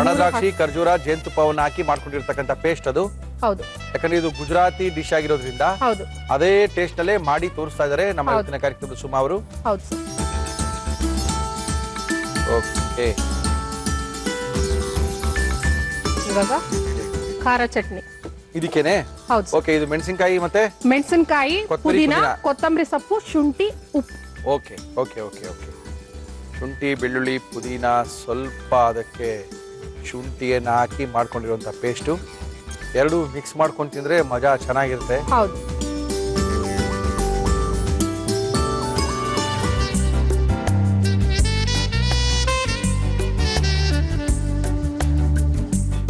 ಒಣ ದ್ರಾಕ್ಷಿ, ಖರ್ಜೂರ, ಜೇನುತುಪ್ಪವನ್ನು ಹಾಕಿ ಮಾಡ್ಕೊಂಡಿರ್ತಕ್ಕಂಥ ಪೇಸ್ಟ್ ಅದು. ಹೌದು, ಯಾಕಂದ್ರೆ ಇದು ಗುಜರಾತಿ ಡಿಶ್ ಆಗಿರೋದ್ರಿಂದ ಹೌದು, ಅದೇ ಟೇಸ್ಟ್ ನಲ್ಲೇ ಮಾಡಿ ತೋರಿಸ್ತಾ ಇದಾರೆ ನಮ್ಮ ಇವತ್ತಿನ ಕಾರ್ಯಕ್ರಮದ ಸುಮಾ ಅವರು. ಹೌದು ಸರ್. ಓಕೆ, ಇವಾಗ ಖಾರ ಚಟ್ನಿ ಇದಕ್ಕೇನೆ? ಹೌದು. ಓಕೆ, ಇದು ಮೆಣಸಿನಕಾಯಿ ಮತ್ತೆ ಮೆಣಸಿನಕಾಯಿ, ಪುದೀನ, ಕೊತ್ತಂಬರಿ ಸೊಪ್ಪು, ಶುಂಠಿ, ಉಪ್ಪು. Okay okay okay okay. ಶುಂಠಿ, ಬೆಳ್ಳುಳ್ಳಿ, ಪುದೀನ, ಸ್ವಲ್ಪ ಅದಕ್ಕೆ ಶುಂಠಿಯನ್ನು ಹಾಕಿ ಮಾಡ್ಕೊಂಡಿರುವಂಥ ಪೇಸ್ಟು ಎರಡು ಮಿಕ್ಸ್ ಮಾಡ್ಕೊಂಡು ತಿಂದ್ರೆ ಮಜಾ ಚೆನ್ನಾಗಿರುತ್ತೆ. ಹೌದು.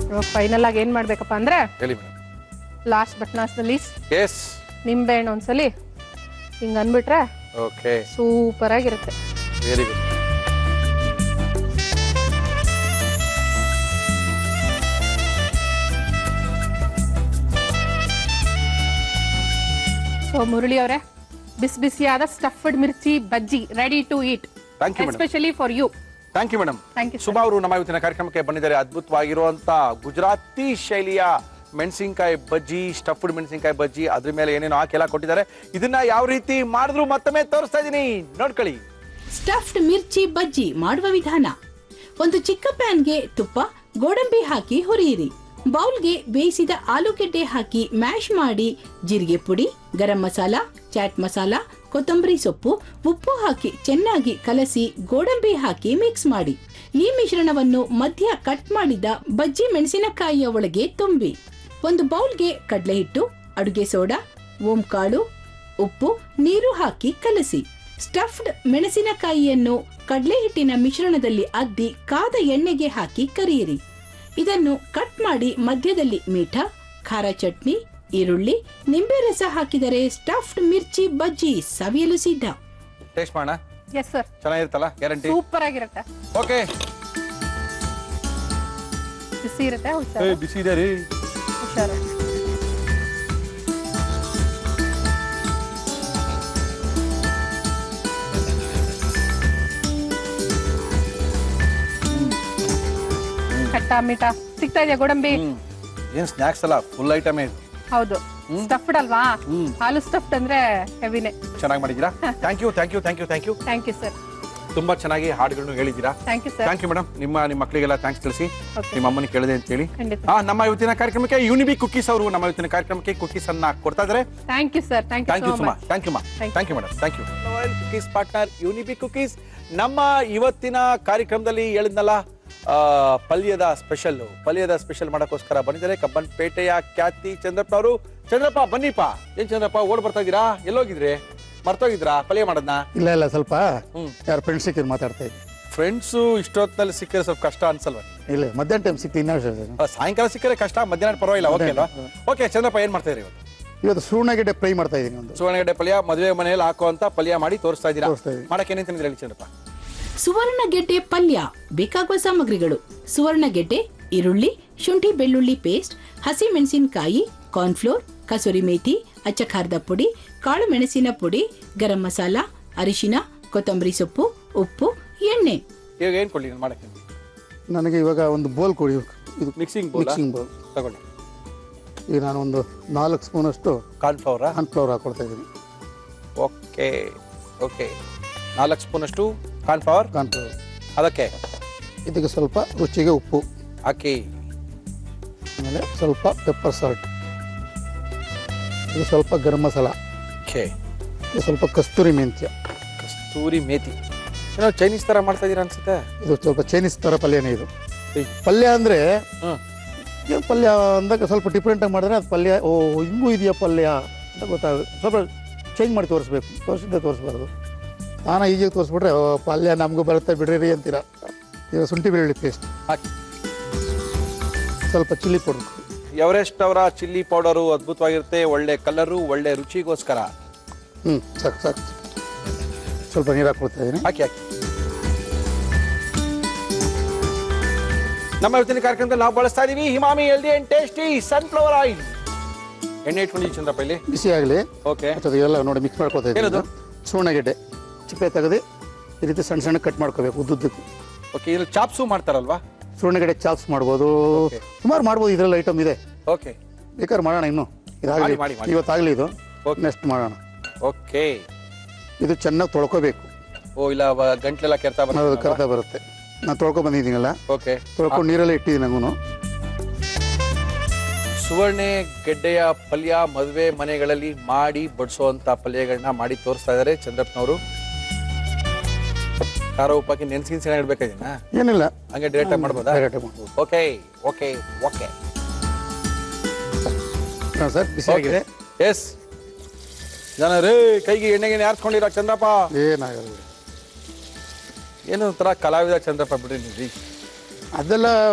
ಇವಾಗ ಫೈನಲ್ ಆಗಿ ಏನ್ ಮಾಡ್ಬೇಕಪ್ಪ ಅಂದ್ರೆ, ಹೇಳಿ madam. Last but not the least, yes, ನಿಂಬೆ ಹಣ್ಣು ಒಂದ್ಸಲಿ ಹಿಂಗ ಅಂದ್ಬಿಟ್ರೆ ಓಕೆ, ಸೂಪರ್ ಆಗಿರುತ್ತೆ. Very good. ಸೊ ಮುರಳಿ ಅವರೇ, ಬಿಸಿ ಬಿಸಿಯಾದ stuffed mirchi bajji ready to eat, thank you madam. Especially for you. Thank you madam. Thank you. Suma ಅವರು ನಮ್ಮ ಇವತ್ತಿನ ಕಾರ್ಯಕ್ರಮಕ್ಕೆ ಬಂದಿದ್ದಾರೆ. ಅದ್ಭುತವಾಗಿರುವಂತ ಗುಜರಾತಿ ಶೈಲಿಯ ಮೆಣಸಿನಕಾಯಿ ಬಜ್ಜಿ, ಸ್ಟಫ್ಡ್ ಮೆಣಸಿನಕಾಯಿ ಬಜ್ಜಿ, ಅದ್ರ ಮೇಲೆ ಏನೇನೋ ಹಾಕೆಲ್ಲ ಕೊಟ್ಟಿದ್ದಾರೆ. ಇದನ್ನ ಯಾವ ರೀತಿ ಮಾಡಿದ್ರು ಮತ್ತೊಮ್ಮೆ ತೋರಿಸ್ತಾ ಇದೀನಿ, ನೋಡ್ಕೊಳ್ಳಿ. ಸ್ಟಫ್ಡ್ ಮಿರ್ಚಿ ಬಜ್ಜಿ ಮಾಡುವ ವಿಧಾನ: ಒಂದು ಚಿಕ್ಕ ಪ್ಯಾನ್ಗೆ ತುಪ್ಪ, ಗೋಡಂಬಿ ಹಾಕಿ ಹುರಿಯಿರಿ. ಬೌಲ್ಗೆ ಬೇಯಿಸಿದ ಆಲೂಗೆಡ್ಡೆ ಹಾಕಿ ಮ್ಯಾಶ್ ಮಾಡಿ ಜೀರಿಗೆ ಪುಡಿ, ಗರಂ ಮಸಾಲ, ಚಾಟ್ ಮಸಾಲ, ಕೊತ್ತಂಬರಿ ಸೊಪ್ಪು, ಉಪ್ಪು ಹಾಕಿ ಚೆನ್ನಾಗಿ ಕಲಸಿ ಗೋಡಂಬಿ ಹಾಕಿ ಮಿಕ್ಸ್ ಮಾಡಿ. ಈ ಮಿಶ್ರಣವನ್ನು ಮಧ್ಯ ಕಟ್ ಮಾಡಿದ ಬಜ್ಜಿ ಮೆಣಸಿನಕಾಯಿಯ ಒಳಗೆ ತುಂಬಿ ಒಂದು ಬೌಲ್ಗೆ ಕಡಲೆ ಹಿಟ್ಟು, ಅಡುಗೆ ಸೋಡಾ, ಓಂಕಾಳು, ಉಪ್ಪು, ನೀರು ಹಾಕಿ ಕಲಸಿ. ಸ್ಟಫ್ಡ್ ಮೆಣಸಿನಕಾಯಿಯನ್ನು ಕಡಲೆ ಹಿಟ್ಟಿನ ಮಿಶ್ರಣದಲ್ಲಿ ಅದ್ದಿ ಕಾದ ಎಣ್ಣೆಗೆ ಹಾಕಿ ಕರಿಯಿರಿ. ಇದನ್ನು ಕಟ್ ಮಾಡಿ ಮಧ್ಯದಲ್ಲಿ ಮೀಠ, ಖಾರ ಚಟ್ನಿ, ಈರುಳ್ಳಿ, ನಿಂಬೆ ರಸ ಹಾಕಿದರೆ ಸ್ಟಫ್ಡ್ ಮಿರ್ಚಿ ಬಜ್ಜಿ ಸವಿಯಲು ಸಿದ್ಧ. ಟೇಸ್ಟ್ ಮಾಡೋಣ. ಎಸ್ ಸರ್, ಚೆನ್ನಾಗಿರುತ್ತಲ್ಲ? ಗ್ಯಾರಂಟಿ ಸೂಪರ್ ಆಗಿರುತ್ತೆ. ಓಕೆ, ಬಿಸಿ ಇರುತ್ತೆ, ಹುಷಾರು ಬಿಸಿ ಇದೆ ರೀ. ಹುಷಾರು. ಖಟ್ಟ ಮೀಠ ಸಿಗ್ತಾ ಇದೆಯಾ? ಗೋಡಂಬಿ ಏನ್ ಸ್ನಾಕ್ಸ್ ಅಲ್ಲ, ಫುಲ್ ಐಟಮ್ ಇದು. ಹೌದು, ಸ್ಟಫ್ಡ್ ಅಲ್ವಾ? ಹಾಲು ಸ್ಟಫ್ಡ್ ಅಂದ್ರೆ ಹೆವಿನೇ. ಚೆನ್ನಾಗಿ ಮಾಡಿದ್ದೀರಾ. Thank you thank you thank you thank you thank you sir. ತುಂಬಾ ಚೆನ್ನಾಗಿ ಹಾಡುಗಳನ್ನು ಹೇಳಿದ್ದೀರಾ. Thank you sir. Thank you madam. ನಿಮ್ಮ ಮಕ್ಕಳಿಗೆಲ್ಲ ಥ್ಯಾಂಕ್ಸ್ ತಿಳಿಸಿ, Okay. ನಿಮ್ಮ ಅಮ್ಮನಿಗೆ ಕೇಳಿದೆ ಅಂತ ಹೇಳಿ. ಖಂಡಿತ. ನಮ್ಮ ಇವತ್ತಿನ ಕಾರ್ಯಕ್ರಮಕ್ಕೆ ಯುನಿಬಿ ಕುಕ್ಕೀಸ್ ಅವರು ನಮ್ಮ ಇವತ್ತಿನ ಕಾರ್ಯಕ್ರಮಕ್ಕೆ ಕುಕ್ಕೀಸ್ ಅನ್ನ ಕೊಡ್ತಾ ಇದ್ದಾರೆ. Thank you sir. Thank thank you you so Suma. Much. Thank you ಮಾ. Thank you. Thank you madam. Thank you. Cookies partner Unibic cookies. ನಮ್ಮ ಇವತ್ತಿನ ಕಾರ್ಯಕ್ರಮದಲ್ಲಿ ಹೇಳಿದ್ನಲ್ಲ, ಪಲ್ಯದ ಸ್ಪೆಷಲ್ ಮಾಡಕ್ಕೋಸ್ಕರ ಬಂದಿದ್ದಾರೆ ಕಬ್ಬನ್ಪೇಟೆಯ ಖ್ಯಾತಿ ಚಂದ್ರಪ್ಪ ಅವರು. ಚಂದ್ರಪ್ಪ ಬನ್ನಿಪ್ಪ. ಏನ್ ಚಂದ್ರಪ್ಪ ಓಡ್ ಬರ್ತಾ ಇದೀರಾ? ಎಲ್ಲೋಗಿದ್ರಿ? ಮರ್ತೋಗಿದ್ರಾ ಪಲ್ಯ ಮಾಡೋದನ್ನ? ಇಲ್ಲ ಸ್ವಲ್ಪ ಯಾರು ಫ್ರೆಂಡ್ಸ್ ಸಿಕ್ಕಿದ್ರು ಮಾತಾಡ್ತಾ ಇದ್ದೆ. ಫ್ರೆಂಡ್ಸು ಇಷ್ಟೊತ್ತಿನಲ್ಲಿ ಸಿಕ್ಕರೆ ಸ್ವಲ್ಪ ಕಷ್ಟ ಅನ್ಸಲ್ವಾ? ಇಲ್ಲ, ಮಧ್ಯಾಹ್ನ ಟೈಮ್ ಸಿಕ್ತಿ. ಸಾಯಂಕಾಲ ಸಿಕ್ಕರೆ ಕಷ್ಟ, ಮಧ್ಯಾಹ್ನ ಪರವಾಗಿಲ್ಲ. ಓಕೆ ಅಲ್ವಾ? ಓಕೆ ಚಂದ್ರಪ್ಪ, ಏನ್ ಮಾಡ್ತಾ ಇದ್ರಿ ಇವತ್ತು? ಇವತ್ತು ಸುವರ್ಣಗೆಡ್ಡೆ ಫ್ರೈ ಮಾಡ್ತಾ ಇದ್ದೀನಿ. ಒಂದು ಸುವರ್ಣಗೆಡ್ಡೆ ಪಲ್ಯ ಮದುವೆ ಮನೆಯಲ್ಲಿ ಹಾಕುವಂತ ಪಲ್ಯ ಮಾಡಿ ತೋರಿಸ್ತಾ ಇದ್ದೀರಾ. ತೋರಿಸ್ತಾ ಇದ್ದೀನಿ. ಮಾಡಕ್ಕೆ ಏನೇನು ತಿಂದಿರಿ ಹೇಳಿ ಚಂದ್ರಪ್ಪ? ಸುವರ್ಣಗೆಡ್ಡೆ ಪಲ್ಯ ಬೇಕಾಗುವ ಸಾಮಗ್ರಿಗಳು: ಸುವರ್ಣಗೆಡ್ಡೆ, ಈರುಳ್ಳಿ, ಶುಂಠಿ ಬೆಳ್ಳುಳ್ಳಿ ಪೇಸ್ಟ್, ಹಸಿ ಮೆಣಸಿನಕಾಯಿ, ಕಾರ್ನ್ಫ್ಲೋರ್, ಕಸೂರಿ ಮೇಥಿ, ಅಚ್ಚ ಖಾರದ ಪುಡಿ, ಕಾಳು ಮೆಣಸಿನ ಪುಡಿ, ಗರಂ ಮಸಾಲ, ಅರಿಶಿನ, ಕೊತ್ತಂಬರಿ ಸೊಪ್ಪು, ಉಪ್ಪು, ಎಣ್ಣೆ. ಈಗ ಏನ್ ಕೊಡ್ಲಿ ಮಾಡಕ್ಕೆ? ನನಗೆ ಇವಾಗ ಒಂದು ಬೋಲ್ ಕೊಡಿ. ಇದು ಮಿಕ್ಸಿಂಗ್ ಬೋಲ್ ತಗೊಳ್ಳಿ. ಈಗ ನಾನು ಒಂದು 4 ಸ್ಪೂನ್ ಅಷ್ಟು ಕಾರ್ನ್ಫ್ಲವರ್ ಕಾರ್ನ್ಫ್ಲವರ್ ಹಾಕೊಳ್ತಾ ಇದ್ದೀನಿ. ಓಕೆ ಓಕೆ, 4 ಸ್ಪೂನ್ ಅಷ್ಟು ಕಾರ್ನ್ಫ್ಲವರ್. ಅದಕ್ಕೆ ಇದಕ್ಕೆ ಸ್ವಲ್ಪ ರುಚಿಗೆ ಉಪ್ಪು ಹಾಕಿ, ಆಮೇಲೆ ಸ್ವಲ್ಪ ಪೆಪ್ಪರ್ ಸಾಲ್ಟ್, ಇದು ಸ್ವಲ್ಪ ಗರಂ ಮಸಾಲ, ಓಕೆ, ಇದು ಸ್ವಲ್ಪ ಕಸ್ತೂರಿ ಮೆಂತ್ಯ, ಕಸ್ತೂರಿ ಮೇಥಿ. ಏನೋ ಚೈನೀಸ್ ತರ ಮಾಡ್ತಾ ಇದೀರಾ ಅನ್ಸುತ್ತೆ. ಇದು ಸ್ವಲ್ಪ ಚೈನೀಸ್ ತರ ಪಲ್ಯನೇ. ಇದು ಪಲ್ಯ ಅಂದ್ರೆ ಪಲ್ಯ ಅಂದಾಗ ಸ್ವಲ್ಪ ಡಿಫ್ರೆಂಟ್ ಆಗಿ ಮಾಡಿದ್ರೆ ಅದು ಪಲ್ಯ, ಓ ಹಿಂಗೂ ಇದೆಯಾ ಪಲ್ಯ ಅಂತ ಗೊತ್ತಾಗುತ್ತೆ. ಸ್ವಲ್ಪ ಚೇಂಜ್ ಮಾಡಿ ತೋರಿಸ್ಬೇಕು, ತೋರಿಸ್ಬಾರ್ದು. ನಾನು ಈಜಿಯಾಗಿ ತೋರಿಸ್ಬಿಟ್ರೆ ಪಲ್ಯ ನಮಗೂ ಬರುತ್ತೆ ಬಿಡ್ರಿ ಅಂತೀರಾ. ಈಗ ಶುಂಠಿ ಬೆಳ್ಳುಳ್ಳಿ ಪೇಸ್ಟ್ ಹಾಕಿ, ಸ್ವಲ್ಪ ಚಿಲ್ಲಿ ಪೌಡರ್. ಎವರೆಸ್ಟ್ ಅವರ ಚಿಲ್ಲಿ ಪೌಡರು ಅದ್ಭುತವಾಗಿರುತ್ತೆ, ಒಳ್ಳೆ ಕಲರು, ಒಳ್ಳೆ ರುಚಿಗೋಸ್ಕರ. ಸಾಕು. ಸ್ವಲ್ಪ ನೀರು ಹಾಕೊಳ್ತಾ ಇದ್ದೀನಿ. ಹಾಕಿ. ನಮ್ಮ ಇವತ್ತಿನ ಕಾರ್ಯಕ್ರಮದಲ್ಲಿ ನಾವು ಬಳಸ್ತಾ ಇದೀವಿ Himami healthy and tasty sunflower oil. ಎಣ್ಣೆ ಇಟ್ಕೊಂಡಿದ್ದೀವಿ ಚಂದ್ರಪ್ಪ ಇಲ್ಲಿ. ಬಿಸಿ ಆಗಲಿ. ಓಕೆ. ಎಲ್ಲ ನೋಡಿ ಮಿಕ್ಸ್ ಮಾಡ್ಕೊತಾ ಇದ್ದೀನಿ. ಸುವರ್ಣಗೆಡ್ಡೆ ಚಿಪ್ಪೆ ತೆಗೆದು ಈ ರೀತಿ ಸಣ್ಣ ಸಣ್ಣ ಕಟ್ ಮಾಡ್ಕೋಬೇಕು ಉದ್ದುದ್ದಕ್ಕೆ. ಓಕೆ. ಇದ್ರಲ್ಲಿ ಚಾಪ್ಸು ಮಾಡ್ತಾರಲ್ವಾ? ಸುವರ್ಣಗೆಡ್ಡೆ ಚಾಪ್ಸ್ ಮಾಡ್ಬೋದು, ಸುಮಾರು ಮಾಡ್ಬೋದು. ಇದರಲ್ಲಿ ಐಟಮ್ ಇದೆ. ಓಕೆ. ಬೇಕಾದ್ರೆ ಮಾಡೋಣ. ಇನ್ನು ಇದಾಗಲಿ, ಇವತ್ತಾಗಲಿ. ಇದು ನೆಕ್ಸ್ಟ್ ಮಾಡೋಣ. ಓಕೆ. ಇದು ಚೆನ್ನಾಗಿ ತೊಳ್ಕೋಬೇಕು. ಓ ಇಲ್ಲ ಗಂಟ್ಲೆಲ್ಲ ಕೆರ್ತಾ ಬರುತ್ತೆ. ನಾನು ತೊಳ್ಕೊ ಬಂದಿದ್ದೀನಲ್ಲ. ಓಕೆ. ತೊಳ್ಕೊಂಡು ನೀರಲ್ಲೇ ಇಟ್ಟಿದ್ದೀನಿ ನಂಗೂ. ಸುವರ್ಣೆ ಗೆಡ್ಡೆಯ ಪಲ್ಯ ಮದುವೆ ಮನೆಗಳಲ್ಲಿ ಮಾಡಿ ಬಡಿಸುವಂತ ಪಲ್ಯಗಳನ್ನ ಮಾಡಿ ತೋರಿಸ್ತಾ ಇದ್ದಾರೆ ಚಂದ್ರಪ್ಪನವರು. ಖಾರ ಉಪ್ಪಕ್ಕೆ ನೆನ್ಸಿನ ಇಡ್ಬೇಕಾಗಿನ ಏನಿಲ್ಲ, ಹಂಗೆ ಡೈರೆಕ್ಟ್ ಆಗಿ ಮಾಡ್ಬೋದಾ? Okay okay okay sir. ಬಿಸಿ ಆಗಿದೆ. ಎಸ್ ಜನ ರೇ ಕೈಗೆ ಎಣ್ಣೆಗೆ ಯಾರ್ಸ್ಕೊಂಡಿರ ಚಂದ್ರಪ್ಪ. ಏನಾಗಲ್ಲ, ಏನೋ ಒಂಥರ ಕಲಾವಿದ ಚಂದ್ರಪ್ಪ ಬಿಡ್ರಿ ನೀವು. ಅದೆಲ್ಲ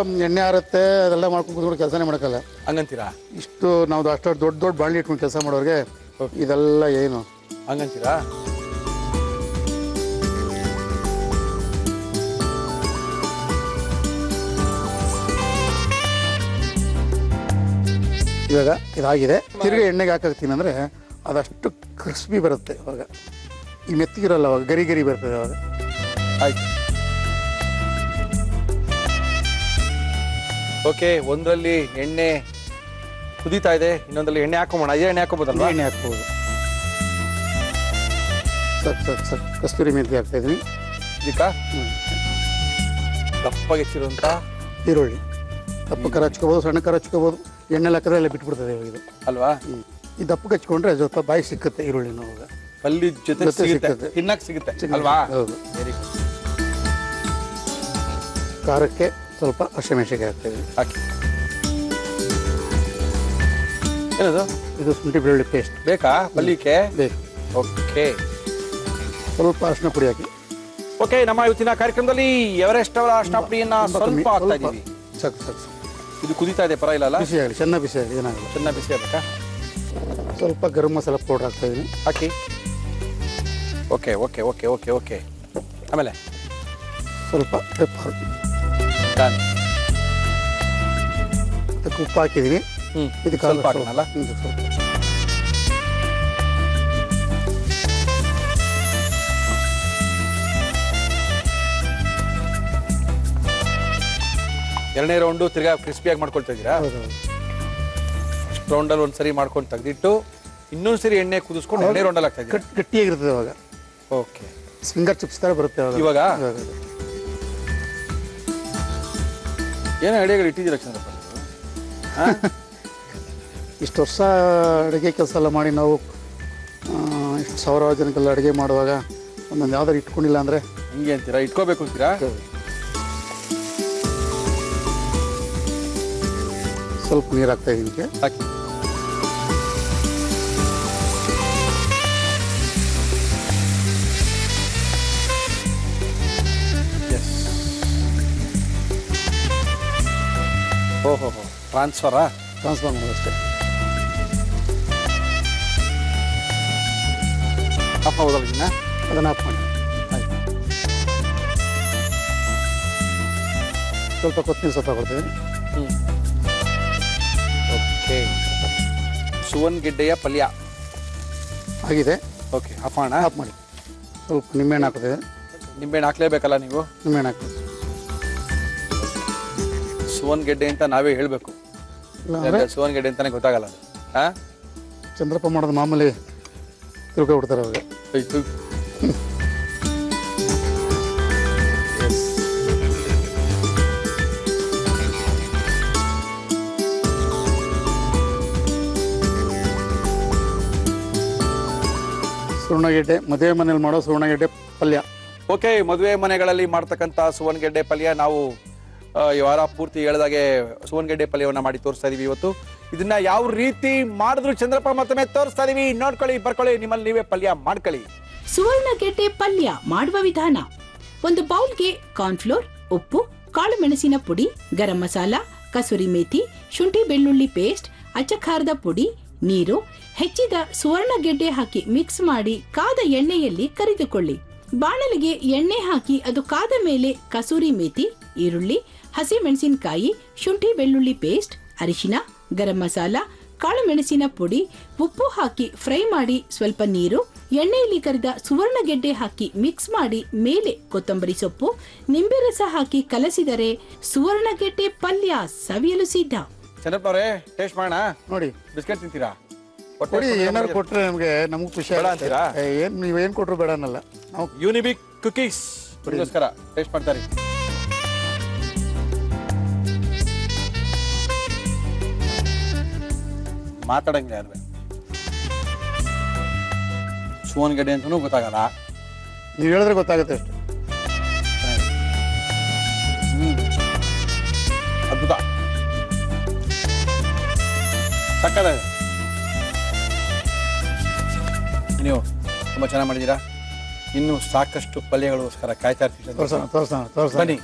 ಎಣ್ಣೆ ಆರುತ್ತೆ, ಅದೆಲ್ಲ ಮಾಡ್ಕೊಂಡು ಕೂತ್ಕೊಂಡು ಕೆಲಸನೇ ಮಾಡೋಕ್ಕಲ್ಲ. ಹಂಗಂತೀರಾ? ಇಷ್ಟು ನಾವು ಅಷ್ಟು ದೊಡ್ಡ ದೊಡ್ಡ ಬಾಣಲಿ ಇಟ್ಕೊಂಡು ಕೆಲಸ ಮಾಡೋರಿಗೆ ಇದೆಲ್ಲ ಏನು ಹಂಗಂತೀರಾ? ಇವಾಗ ಇದಾಗಿದೆ. ತಿರುಗಿ ಎಣ್ಣೆಗೆ ಹಾಕಾಕ್ತೀನಿ ಅಂದರೆ ಅದಷ್ಟು ಕ್ರಿಸ್ಪಿ ಬರುತ್ತೆ. ಅವಾಗ ಈ ಮೆತ್ತಿಗಿರಲ್ಲ, ಅವಾಗ ಗರಿ ಗರಿ ಬರ್ತದೆ. ಅವಾಗ ಆಯ್ತು. ಓಕೆ. ಒಂದರಲ್ಲಿ ಎಣ್ಣೆ ಕುದೀತಾ ಇದೆ, ಇನ್ನೊಂದಲ್ಲಿ ಎಣ್ಣೆ ಹಾಕೋಣ. ಇದೇ ಎಣ್ಣೆ ಹಾಕೋಬೋದಲ್ವಾ? ಎಣ್ಣೆ ಹಾಕ್ಬೋದು. ಸರ್ ಕಸ್ತೂರಿ ಮೆಂತ್ಯ ಹಾಕ್ತಾ ಇದ್ದೀನಿ. ಇದಕ್ಕೆ ದಪ್ಪಗೆ ಹೆಚ್ಚಿರುವಂಥ ಈರುಳ್ಳಿ ದಪ್ಪ ಕರ ಹಚ್ಕೋಬೋದು, ಸಣ್ಣ ಕರ ಹಚ್ಕೋಬೋದು. ಎಣ್ಣೆ ಹಾಕಿದ್ರೆ ಎಲ್ಲ ಬಿಟ್ಬಿಡ್ತದೆ ಇದು ಅಲ್ವಾ? ಈ ದಪ್ಪಗೆ ಹಚ್ಕೊಂಡ್ರೆ ಸ್ವಲ್ಪ ಬಾಯಿ ಸಿಕ್ಕುತ್ತೆ ಈರುಳ್ಳಿನ. ಅವಾಗ ಪಲ್ಯ ಜೊತೆ ಸಿಗುತ್ತೆ, ತಿನ್ನಕ್ಕೆ ಸಿಗುತ್ತೆ ಅಲ್ವಾ? ಹೌದು. Very good. ಖಾರಕ್ಕೆ ಸ್ವಲ್ಪ ಹಸಿಮೆಣಸಿನಕಾಯಿ ಹಾಕ್ತೀವಿ. ಹಾಕಿ. ಏನದು? ಇದು ಶುಂಠಿ ಬೆಳ್ಳುಳ್ಳಿ ಪೇಸ್ಟ್ ಬೇಕಾ ಪಲ್ಯಕ್ಕೆ? ಬೇಕು. ಓಕೆ. ಸ್ವಲ್ಪ ಅರಿಶಿನ ಪುಡಿ ಹಾಕಿ. ಓಕೆ. ನಮ್ಮ ಇವತ್ತಿನ ಕಾರ್ಯಕ್ರಮದಲ್ಲಿ ಎವರೆಸ್ಟ್ ಅವರ ಅರಿಶಿನ ಪುಡಿಯನ್ನ ಸ್ವಲ್ಪ ಹಾಕ್ತಾ ಇದ್ದೀವಿ. ಸಾಕು. ಇದು ಕುದೀತಾ ಇದೆ, ಪರ ಇಲ್ಲ? ಬಿಸಿ ಆಗಲಿ, ಚೆನ್ನಾಗಿ ಬಿಸಿ ಆಗಲಿ, ಏನಾಗಲ್ಲ. ಚೆನ್ನಾಗಿ ಬಿಸಿ ಆಗಬೇಕಾ? ಸ್ವಲ್ಪ ಗರಂ ಮಸಾಲ ಪೌಡರ್ ಹಾಕ್ತಾ ಇದ್ದೀನಿ. ಹಾಕಿ. Okay okay okay okay okay. ಆಮೇಲೆ ಸ್ವಲ್ಪ ಪೆಪ್ಪರ್, ಅದಕ್ಕೆ ಉಪ್ಪು ಹಾಕಿದ್ದೀನಿ. ಇದಕ್ಕೆ ಸ್ವಲ್ಪ ಹಾಕೋಣಲ್ಲ? ಸ್ವಲ್ಪ ಎರಡನೇ ರೌಂಡು ತಿರ್ಗಾ ಕ್ರಿಸ್ಪಿಯಾಗಿ ಮಾಡ್ಕೊಳ್ತಾ ಇದ್ದೀರಾ? ಫಸ್ಟ್ ರೌಂಡಲ್ಲಿ ಒಂದ್ಸರಿ ಮಾಡ್ಕೊಂಡು ತೆಗೆದಿಟ್ಟು ಇನ್ನೊಂದು ಸರಿ ಎಣ್ಣೆ ಕುದಿಸ್ಕೊಂಡು ಎರಡನೇ ರೌಂಡಲ್ಲಿ ಆಗ್ತಾ ಇದ್ದೀರಾ? ಗಟ್ಟಿಯಾಗಿರ್ತದೆ ಅವಾಗ. ಓಕೆ. ಫಿಂಗರ್ ಚಿಪ್ಸ್ ಥರ ಬರುತ್ತೆ ಇವಾಗ. ಏನೋ ಐಡಿಯಾಗಳು ಇಟ್ಟಿದ್ದೀರಾ ಚಂದ್ರಪ್ಪ? ಇಷ್ಟು ವರ್ಷ ಅಡುಗೆ ಕೆಲಸ ಎಲ್ಲ ಮಾಡಿ ನಾವು ಇಷ್ಟು ಸಾವಿರಾರು ಜನಕ್ಕೆಲ್ಲ ಅಡುಗೆ ಮಾಡುವಾಗ ಒಂದೊಂದು ಯಾವ್ದಾರು ಇಟ್ಕೊಂಡಿಲ್ಲ ಅಂದರೆ ಹಿಂಗೆ ಅಂತೀರಾ? ಇಟ್ಕೋಬೇಕು ಅಂತೀರಾ? ಸ್ವಲ್ಪ ನೀರು ಹಾಕ್ತಾ ಇದೀನಿ. ಹಾಕಿ. ಓಹೋ ಟ್ರಾನ್ಸ್ಫರ್ ಮಾಡೋದು ಅಷ್ಟೇ. ಆಫ್ ಮಾಡೋದಲ್ಲ? ಅದನ್ನು ಆಫ್ ಮಾಡಿ. ಸ್ವಲ್ಪ ಕೊತ್ತಂಬರಿ ಸೊಪ್ಪು ಕೊಡ್ತೀವಿ. ಓಕೆ. ಸುವರ್ಣಗೆಡ್ಡೆಯ ಪಲ್ಯ ಆಗಿದೆ. ಓಕೆ. ಆಫ್ ಮಾಡೋಣ? ಆಫ್ ಮಾಡಿ. ಸ್ವಲ್ಪ ನಿಂಬೆಹಣ್ಣು ಹಾಕ್ತಿದೆ. ನಿಂಬೆಹಣ್ಣು ಹಾಕ್ಲೇಬೇಕಲ್ಲ ನೀವು? ನಿಂಬೆಹಣ್ಣು ಹಾಕ್ತೀವಿ. ಸುವರ್ಣಗೆಡ್ಡೆ ಅಂತ ನಾವೇ ಹೇಳಬೇಕು. ಸುವರ್ಣಗೆಡ್ಡೆ ಅಂತಾನೆ ಗೊತ್ತಾಗಲ್ಲ. ಚಂದ್ರಪ್ಪ ಮಾಡೋದು ಮಾಮೂಲಿ ತಿಳ್ಕೊಬಿಡ್ತಾರೆ ಅವಾಗ. ಸುವರ್ಣಗೆಡ್ಡೆ ಮದುವೆ ಮನೇಲಿ ಮಾಡೋ ಸುವರ್ಣಗೆಡ್ಡೆ ಪಲ್ಯ. ಓಕೆ. ಮದುವೆ ಮನೆಗಳಲ್ಲಿ ಮಾಡ್ತಕ್ಕಂಥ ಸುವರ್ಣಗೆಡ್ಡೆ ಪಲ್ಯ ನಾವು ಈ ವಾರ ಪೂರ್ತಿ ಹೇಳಿದಾಗೆ ಸುವರ್ಣಗೆಡ್ಡೆ ಪಲ್ಯವನ್ನ ಮಾಡಿ ತೋರಿಸ್ತಾ ಇದೀವಿ. ಇವತ್ತು ಇದನ್ನ ಯಾವ ರೀತಿ ಮಾಡಿದ್ರು ಚಂದ್ರಪ್ಪ ಮತ್ತೊಮ್ಮೆ ತೋರಿಸ್ತಾ ಇದೀವಿ. ನೋಡ್ಕೊಳ್ಳಿ, ಬರ್ಕೊಳ್ಳಿ, ನಿಮ್ಮಲ್ಲಿ ನೀವೇ ಪಲ್ಯ ಮಾಡ್ಕೊಳ್ಳಿ. ಸುವರ್ಣಗೆಡ್ಡೆ ಪಲ್ಯ ಮಾಡುವ ವಿಧಾನ: ಒಂದು ಬೌಲ್ಗೆ ಕಾರ್ನ್ಫ್ಲೋರ್, ಉಪ್ಪು, ಕಾಳು ಮೆಣಸಿನ ಪುಡಿ, ಗರಂ ಮಸಾಲ, ಕಸೂರಿ ಮೇಥಿ, ಶುಂಠಿ ಬೆಳ್ಳುಳ್ಳಿ ಪೇಸ್ಟ್, ಅಚ್ಚ ಖಾರದ ಪುಡಿ, ನೀರು, ಹೆಚ್ಚಿದ ಸುವರ್ಣಗೆಡ್ಡೆ ಹಾಕಿ ಮಿಕ್ಸ್ ಮಾಡಿ ಕಾದ ಎಣ್ಣೆಯಲ್ಲಿ ಕರಿದುಕೊಳ್ಳಿ. ಬಾಣಲಿಗೆ ಎಣ್ಣೆ ಹಾಕಿ ಅದು ಕಾದ ಮೇಲೆ ಕಸೂರಿ ಮೇಥಿ, ಈರುಳ್ಳಿ, ಹಸಿ ಮೆಣಸಿನಕಾಯಿ, ಶುಂಠಿ ಬೆಳ್ಳುಳ್ಳಿ ಪೇಸ್ಟ್, ಅರಿಶಿನ, ಗರಂ ಮಸಾಲ, ಕಾಳು ಮೆಣಸಿನ ಪುಡಿ, ಉಪ್ಪು ಹಾಕಿ ಫ್ರೈ ಮಾಡಿ ಸ್ವಲ್ಪ ನೀರು, ಎಣ್ಣೆಯಲ್ಲಿ ಕರಿದ ಸುವರ್ಣಗೆಡ್ಡೆ ಹಾಕಿ ಮಿಕ್ಸ್ ಮಾಡಿ ಮೇಲೆ ಕೊತ್ತಂಬರಿ ಸೊಪ್ಪು, ನಿಂಬೆ ರಸ ಹಾಕಿ ಕಲಸಿದರೆ ಸುವರ್ಣಗೆಡ್ಡೆ ಪಲ್ಯ ಸವಿಯಲು ಸಿದ್ಧ. ಚಂದ್ರಪ್ಪನವರೇ ಟೇಸ್ಟ್ ಮಾಡೋಣ. ನೋಡಿ ಬಿಸ್ಕೆಟ್ ತಿಂತೀರಾ? ಕೊಡಿ, ಏನಾದ್ರು ಕೊಟ್ರೆ ನಮಗೂ ಖುಷಿ ಅಂತೀರಾ? ಏನ್ ನೀವೇನ್ ಕೊಟ್ರು ಬೇಡ ಅನ್ನಲ್ಲ. ನಾವು ಯೂನಿಬಿಕ್ ಕುಕೀಸ್ ನಿಮಗೋಸ್ಕರ ಟೇಸ್ಟ್ ಮಾಡ್ತಾರೆ. ಮಾತಾಡಂಗಿಲ್ಲ ಯಾರು, ಸುವರ್ಣಗೆಡ್ಡೆ ಅಂತನೂ ಗೊತ್ತಾಗಲ್ಲ. ನೀವು ಹೇಳಿದ್ರೆ ಗೊತ್ತಾಗುತ್ತೆ ಅಷ್ಟು. ಅದ್ಭುತ, ಸಕ್ಕದ. ನೀವು ತುಂಬಾ ಚೆನ್ನಾಗಿ ಮಾಡಿದ್ದೀರಾ. ಇನ್ನು ಸಾಕಷ್ಟು ಪಲ್ಯಗಳಿಗೋಸ್ಕರ ಕಾಯ್ತಾ ಇರ್ತೀವಿ. ತೋರ್ಸೋಣ ಬನ್ನಿ.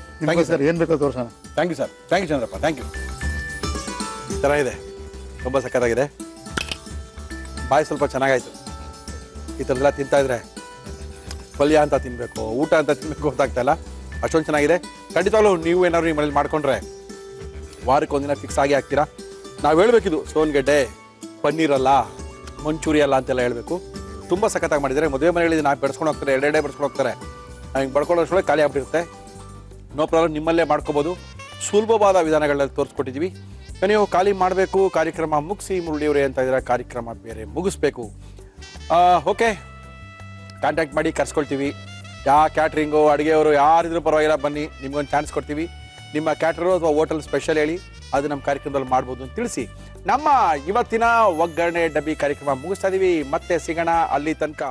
ಏನ್ ಬೇಕೋ ತೋರ್ಸೋಣ. Thank you sir. Thank you Chandrappa. Thank you. ಈ ಥರ ಇದೆ, ತುಂಬ ಸಕ್ಕತ್ತಾಗಿದೆ. ಬಾಯಿ ಸ್ವಲ್ಪ ಚೆನ್ನಾಗಾಯ್ತು. ಈ ಥರದ್ದೆಲ್ಲ ತಿಂತಾ ಇದ್ರೆ ಪಲ್ಯ ಅಂತ ತಿನ್ನಬೇಕು, ಊಟ ಅಂತ ತಿನ್ನಬೇಕು ಗೊತ್ತಾಗ್ತಾ ಇಲ್ಲ, ಅಷ್ಟೊಂದು ಚೆನ್ನಾಗಿದೆ. ಖಂಡಿತವಾಗ್ಲೂ ನೀವು ಏನಾದ್ರು ಈ ಮನೇಲಿ ಮಾಡ್ಕೊಂಡ್ರೆ ವಾರಕ್ಕೆ ಒಂದಿನ ಫಿಕ್ಸ್ ಆಗಿ ಹಾಕ್ತೀರಾ. ನಾವು ಹೇಳ್ಬೇಕಿದು ಸುವರ್ಣಗೆಡ್ಡೆ ಪನ್ನೀರಲ್ಲ, ಮಂಚೂರಿ ಅಲ್ಲ ಅಂತೆಲ್ಲ ಹೇಳಬೇಕು. ತುಂಬ ಸಖತ್ತಾಗಿ ಮಾಡಿದ್ದಾರೆ. ಮದುವೆ ಮನೆಯಲ್ಲಿ ನಾವು ಬೆಳೆಸ್ಕೊಂಡು ಹೋಗ್ತಾರೆ, ಎರಡೆರಡೇ ಬೆಳೆಸ್ಕೊಂಡು ಹೋಗ್ತಾರೆ. ಹಿಂಗೆ ಬಡ್ಕೊಳ್ಳೋಷ್ಟೊಳಗೆ ಖಾಲಿ ಆಗ್ಬಿಟ್ಟಿರುತ್ತೆ. ನೋ ಪ್ರಾಬ್ಲಮ್, ನಿಮ್ಮಲ್ಲೇ ಮಾಡ್ಕೋಬೋದು. ಸುಲಭವಾದ ವಿಧಾನಗಳಲ್ಲಿ ತೋರಿಸ್ಕೊಟ್ಟಿದ್ದೀವಿ. ನೀವು ಖಾಲಿ ಮಾಡಬೇಕು, ಕಾರ್ಯಕ್ರಮ ಮುಗಿಸಿ ಮುರುಳಿಯವರೇ ಅಂತ ಇದ್ದಾರೆ, ಕಾರ್ಯಕ್ರಮ ಬೇರೆ ಮುಗಿಸ್ಬೇಕು. ಓಕೆ, ಕಾಂಟ್ಯಾಕ್ಟ್ ಮಾಡಿ ಕರ್ಸ್ಕೊಳ್ತೀವಿ. ಕ್ಯಾಟ್ರಿಂಗು, ಅಡುಗೆಯವರು ಯಾರಿದ್ರು ಪರವಾಗಿಲ್ಲ, ಬನ್ನಿ, ನಿಮ್ಗೊಂದು ಚಾನ್ಸ್ ಕೊಡ್ತೀವಿ. ನಿಮ್ಮ ಕ್ಯಾಟ್ರು ಅಥವಾ ಹೋಟೆಲ್ ಸ್ಪೆಷಲ್ ಹೇಳಿ, ಅದು ನಮ್ಮ ಕಾರ್ಯಕ್ರಮದಲ್ಲಿ ಮಾಡ್ಬೋದು ಅಂತ ತಿಳಿಸಿ ನಮ್ಮ ಇವತ್ತಿನ ಒಗ್ಗರಣೆ ಡಬ್ಬಿ ಕಾರ್ಯಕ್ರಮ ಮುಗಿಸ್ತಾ ಇದೀವಿ. ಮತ್ತೆ ಸಿಗೋಣ, ಅಲ್ಲಿ ತನಕ